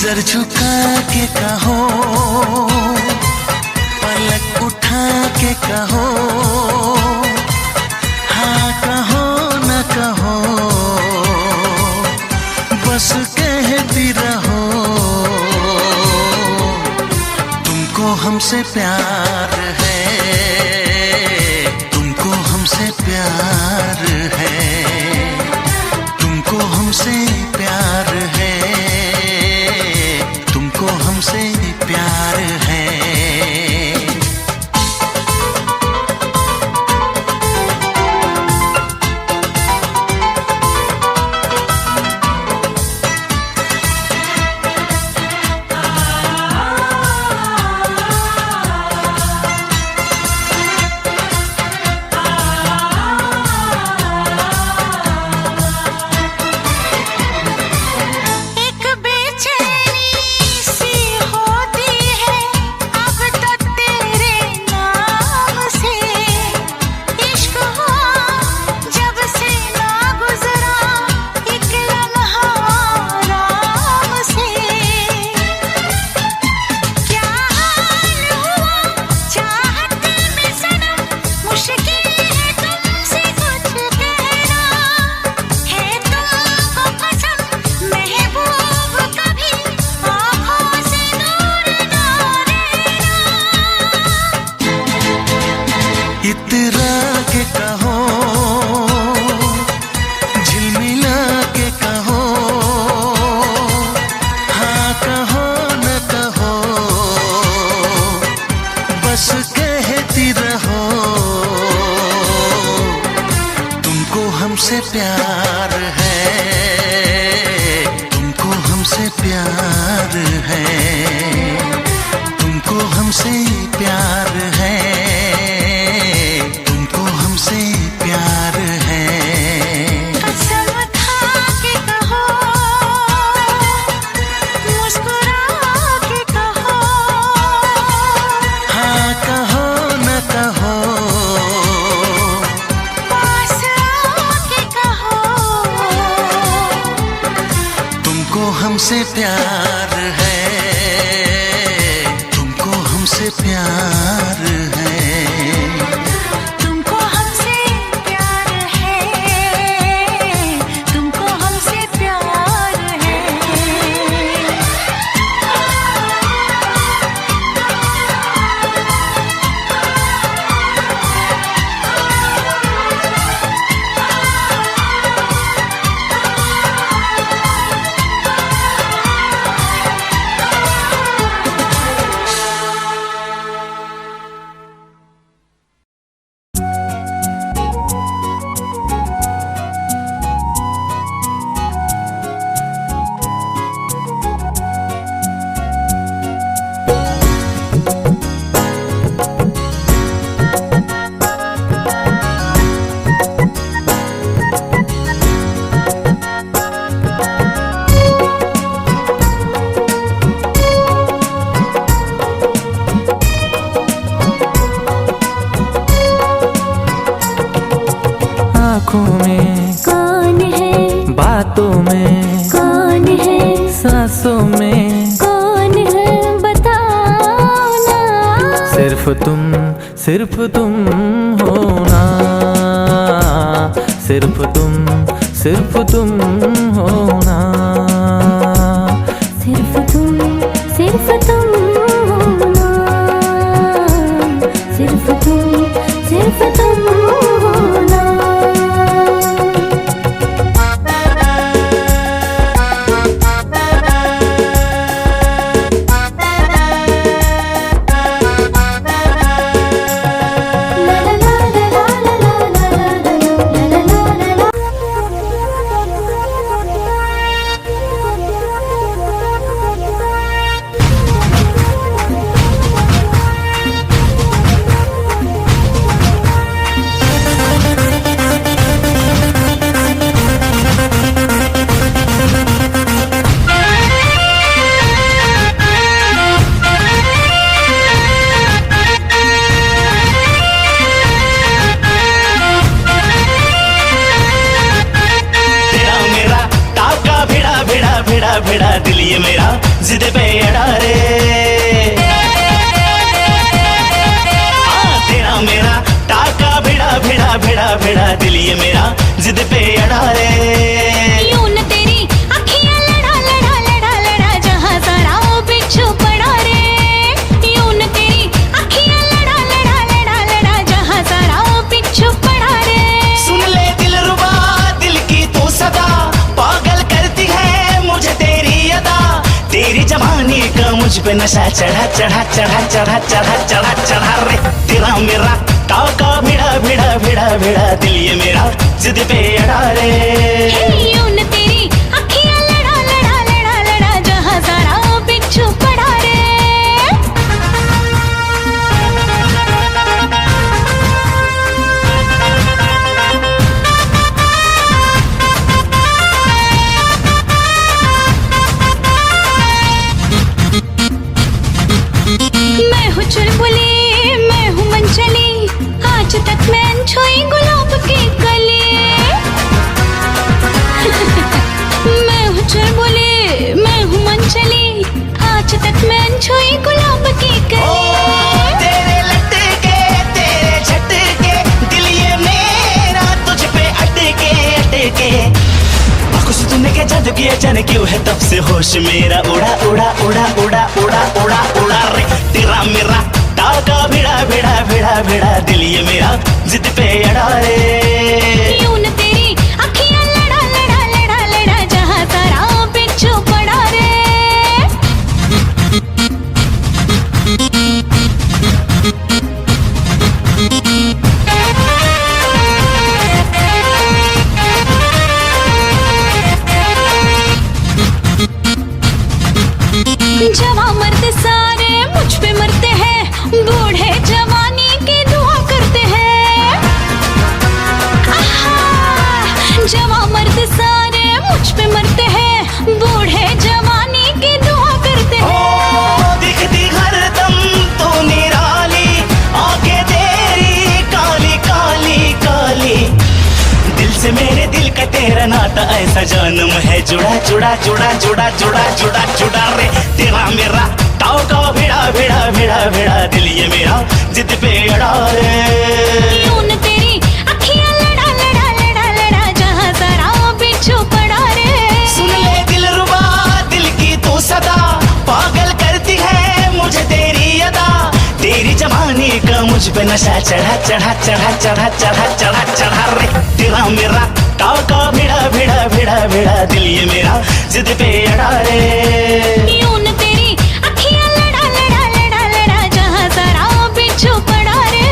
नजर झुका के कहो, पलक उठा के कहो, हाँ कहो न कहो, बस कहती रहो। तुमको हमसे प्यार है, तुमको हमसे प्यार है, तुमको हमसे प्यार है, तुमको हमसे प्यार है। इतरा के कहो, झिलमिला के कहो, हाँ कहो न कहो, बस कहती रहो। तुमको हमसे प्यार है, तुमको हमसे प्यार है, तुमको हमसे प्यार है, हमसे प्यार है। कसम खा के कहो, मुस्कुरा के कहो, हाँ कहो न कहो, पास आके कहो। तुमको हमसे प्यार है, तुमको हमसे प्यार है। आँखों में कौन है, बातों में कौन है, सांसों में कौन है, बताओ ना। सिर्फ तुम हो ना, सिर्फ तुम हो ना, सिर्फ तुम हो ना, सिर्फ तुम हो ना। भिड़ा दिल ये मेरा जिद पे अड़ा रे। तेरा मेरा टाका भिड़ा भिड़ा भिड़ा भिड़ा दिल ये मेरा जिद पे अड़ा रे। यूं न तेरी अखियां लड़ा लड़ा लड़ा लड़ा जहां सारा वो बिच्छू पड़ा रे। यूं न तेरी अखियां लड़ा लड़ा लड़ा लड़ा जहां सारा वो बिच्छू पड़ा रे। सुन ले दिलरुबा दिल की तू सदा पागल करती है मुझे तेरी अदा। तेरी जवानी का मुझ पे नशा चढ़ा चढ़ा चढ़ा चढ़ा चढ़ा चढ़ा चढ़ा रे। तेरा मेरा टाका भिड़ा भिड़ा भिड़ा भिड़ा दिल ये मेरा जिद पे अड़ा रे। यूं न तेरी अखियां लड़ा लड़ा लड़ा लड़ा जहां सारा वो बिच्छू पड़ा रे। मैं हूँ चुलबुली मैं हूँ मनचली आज तक मैं अनछुई गुलाब की कली। मैं हूँ चुलबुली मैं हूँ मनचली आज तक मैं अनछुई गुलाब की कली। तेरे लटके तेरे झटके दिल ये मेरा तुझ पे अटके अटके। कुछ तूने क्या जादू किया जाने क्यों है तब से होश मेरा उड़ा उड़ा उड़ा उड़ा उड़ा उड़ा उड़ा रे। तेरा मेरा टाका भिड़ा भिड़ा भिड़ा भिड़ा दिल ये मेरा जिद पे अड़ा रे। यूं न तेरी अखियां लड़ा लड़ा लड़ा लड़ा जहां सारा वो बिच्छू पड़ा रे। जवां मर्द सारे मुझ पे मरते हैं बूढ़े जवानी की दुआ करते हैं। जवां मर्द सारे मुझ पे मरते हैं बूढ़े जवानी की दुआ करते हैं। दिखती हरदम तू निराली आंखें तेरी काली काली काली। दिल से मेरे दिल का तेरा नाता ऐसा जन्म है जुड़ा जुड़ा जुड़ा जुड़ा जुड़ा जुड़ा जुड़ा रे। तेरा मेरा टाका भिड़ा भिड़ा भिड़ा भिड़ा दिल ये मेरा जिद पे अड़ा रे। यूं न तेरी अखियां लड़ा लड़ा लड़ा लड़ा जहां सारा वो बिच्छू पड़ा रे। सुन ले दिलरुबा दिल की तू सदा पागल करती है मुझे तेरी अदा। तेरी जवानी का मुझ पे नशा चढ़ा चढ़ा चढ़ा चढ़ा चढ़ा चढ़ा चढ़ा रे। तेरा मेरा टाका भिड़ा भिड़ा भिड़ा भिड़ा दिल ये मेरा जिद पे अड़ा रे। यूं न तेरी अखियां लड़ा लड़ा लड़ा लड़ा जहां सारा वो बिच्छू पड़ा रे।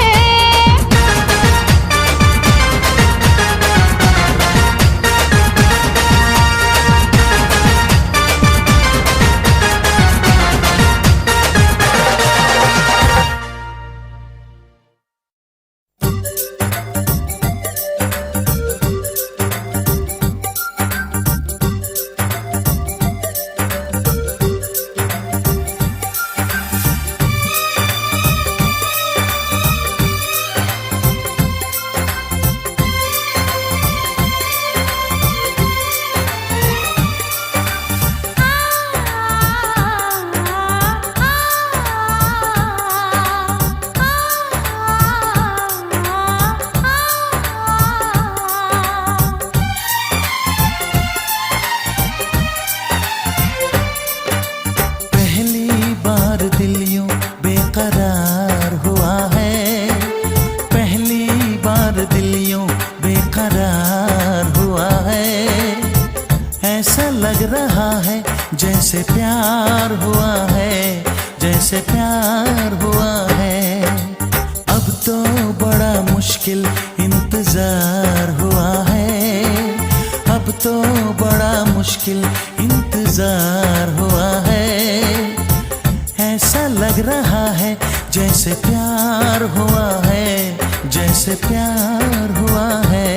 जैसे प्यार हुआ है, जैसे प्यार हुआ है। अब तो बड़ा मुश्किल इंतजार हुआ है, अब तो बड़ा मुश्किल इंतजार हुआ है। ऐसा लग रहा है जैसे प्यार हुआ है, जैसे प्यार हुआ है।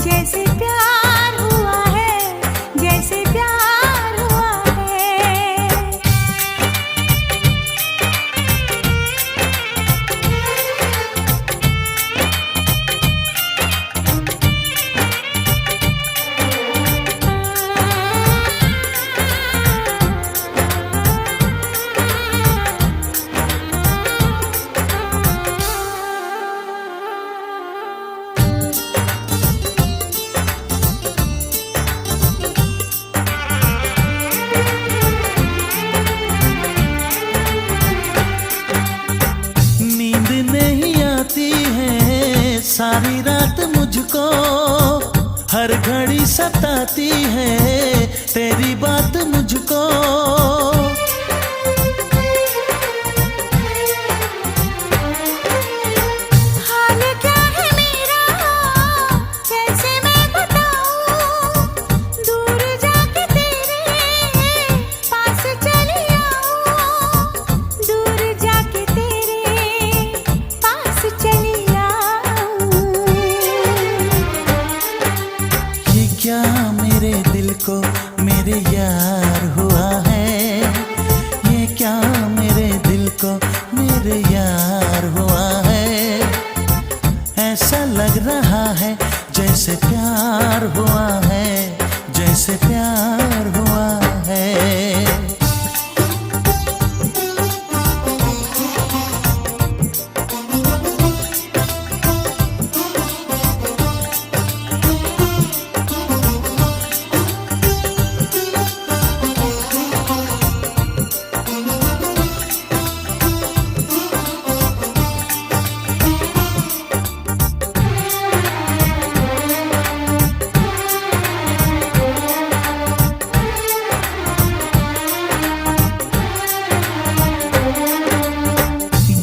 जैसे प्यार हुआ है, घड़ी सताती है तेरी बात मुझको। हाल क्या है मेरा कैसे मैं बताऊं, दूर जाके तेरे पास चली आऊं, दूर जाके तेरे पास चली आऊं। ये क्या मेरे दिल को मेरे यार हुआ है, ये क्या मेरे दिल को मेरे यार हुआ है। ऐसा लग रहा है जैसे प्यार हुआ है, जैसे प्यार हुआ है।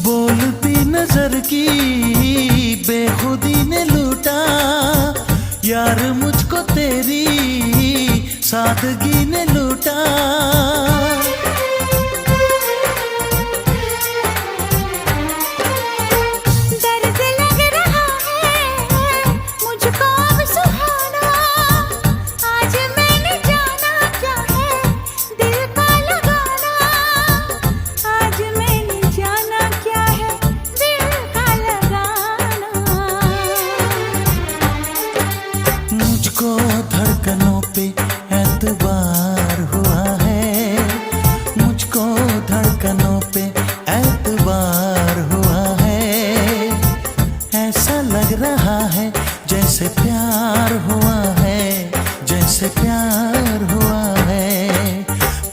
बोलती नजर की बेखुदी ने लूटा, यार मुझको तेरी सादगी ने लूटा। दर्द लग रहा है मुझको अब सुहाना, आज मैंने जाना क्या है दिल का लगाना, आज मैंने जाना क्या है दिल का लगाना। मुझको धड़कनों पे एतबार हुआ है, मुझको धड़कनों पे एतबार हुआ है। ऐसा लग रहा है जैसे प्यार हुआ है, जैसे प्यार हुआ है।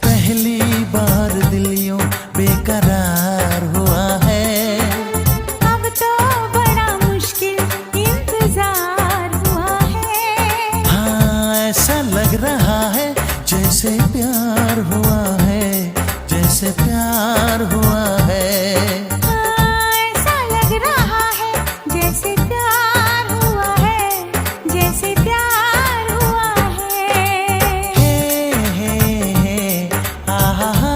पहली बार दिल यूं बेकरार हुआ है। अब तो बड़ा मुश्किल इंतजार हुआ है। हाँ ऐसा लग रहा है जैसे प्यार हुआ है, जैसे प्यार हुआ है। ऐसा लग रहा है जैसे प्यार हुआ है, जैसे प्यार हुआ है। हे आहा हे आहा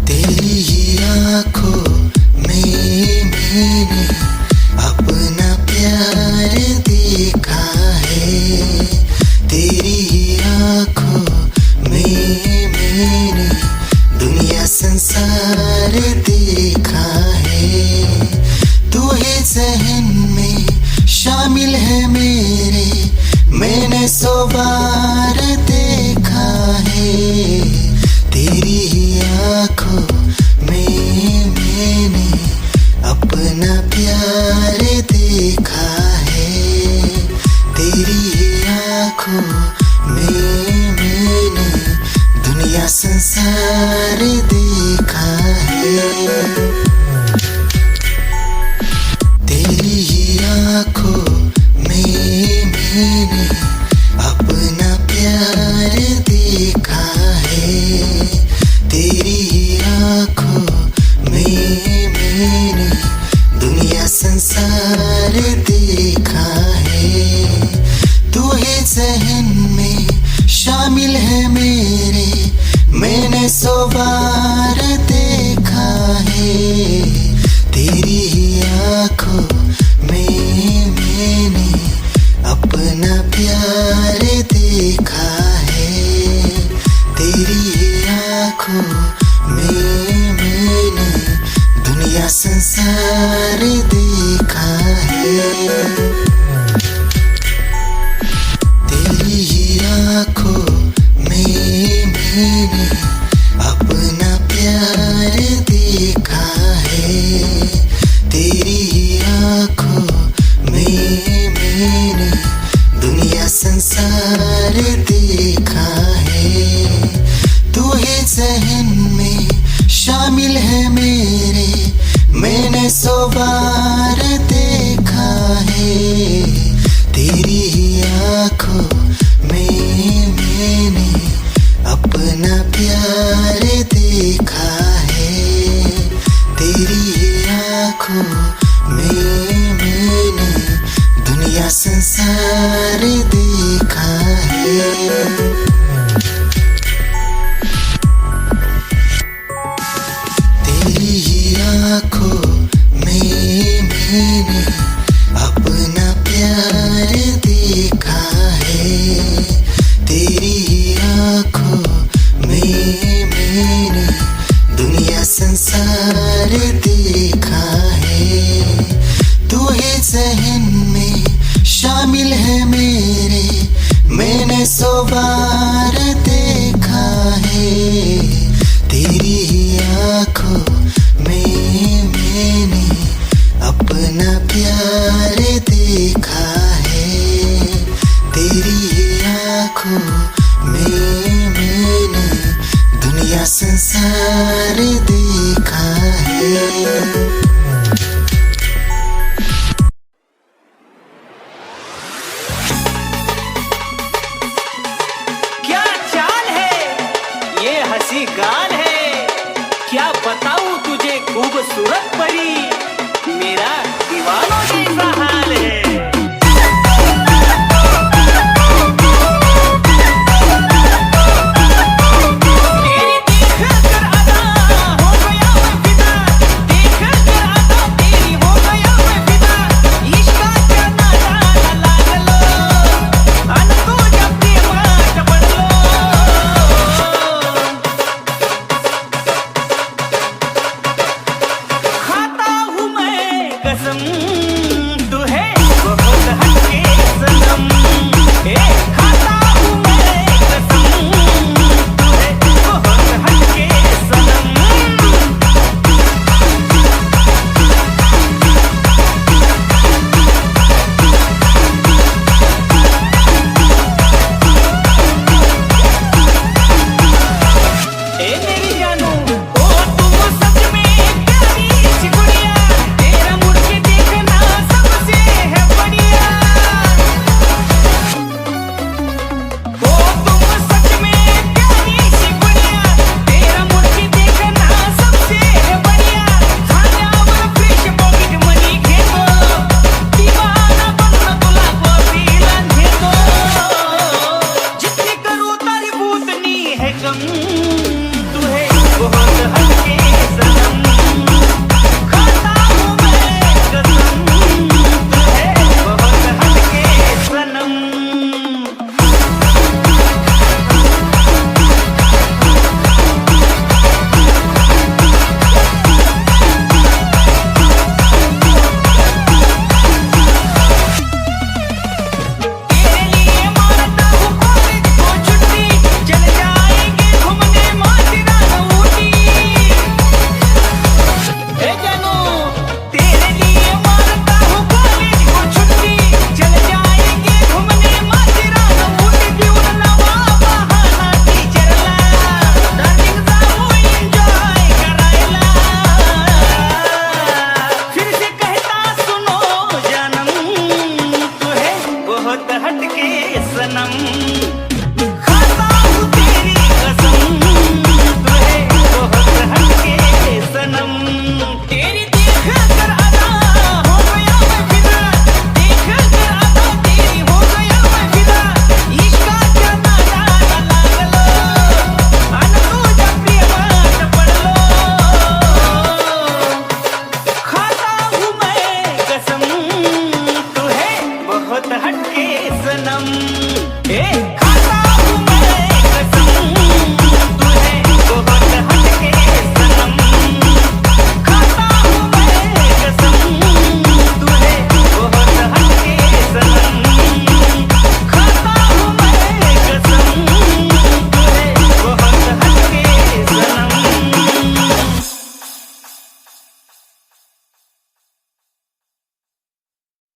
तेरी ही आँखों में मैंने अपना प्यार देखा है, तेरी ही आँखों में मैंने दुनिया संसार देखा है। तू है ज़हन में शामिल है मेरे, मैंने 100 बार देखा है। तेरी ही आँखों में मैंने अपना प्यार देखा है, तेरी ही आँखों में मैंने दुनिया संसार देखा है। तेरी ही आँखों में मैंने अपना प्यार देखा है, तेरी ही आँखों में मैंने दुनिया संसार देखा है। तू है ज़हन में शामिल है मेरे, मैंने 100 बार देखा है। तेरी ही आँखों में मैंने अपना प्यार देखा है, तेरी ही आँखों में मैंने दुनिया संसार देखा है। देखा है, तेरी आंखों में मैंने दुनिया संसार देखा है। तू ही ज़हन में शामिल है मेरे, मैंने 100 बार देखा है। तेरी आंखों में मैंने अपना प्यार देखा है। तेरी आंखों में मैंने दुनिया संसार देखा है। तेरी आंखों में मैंने अपना प्यार देखा है। तेरी आंखों में मैंने दुनिया संसार देखा है। तू ही ज़हन में शामिल है मेरे, मैंने 100 बार देखा है। तेरी आंखों में मैंने अपना प्यार देखा है। तेरी आंखों में मैंने दुनिया संसार देखा है। क्या चाल है, ये हंसी गाल है, क्या बताऊं तुझे खूबसूरत परी।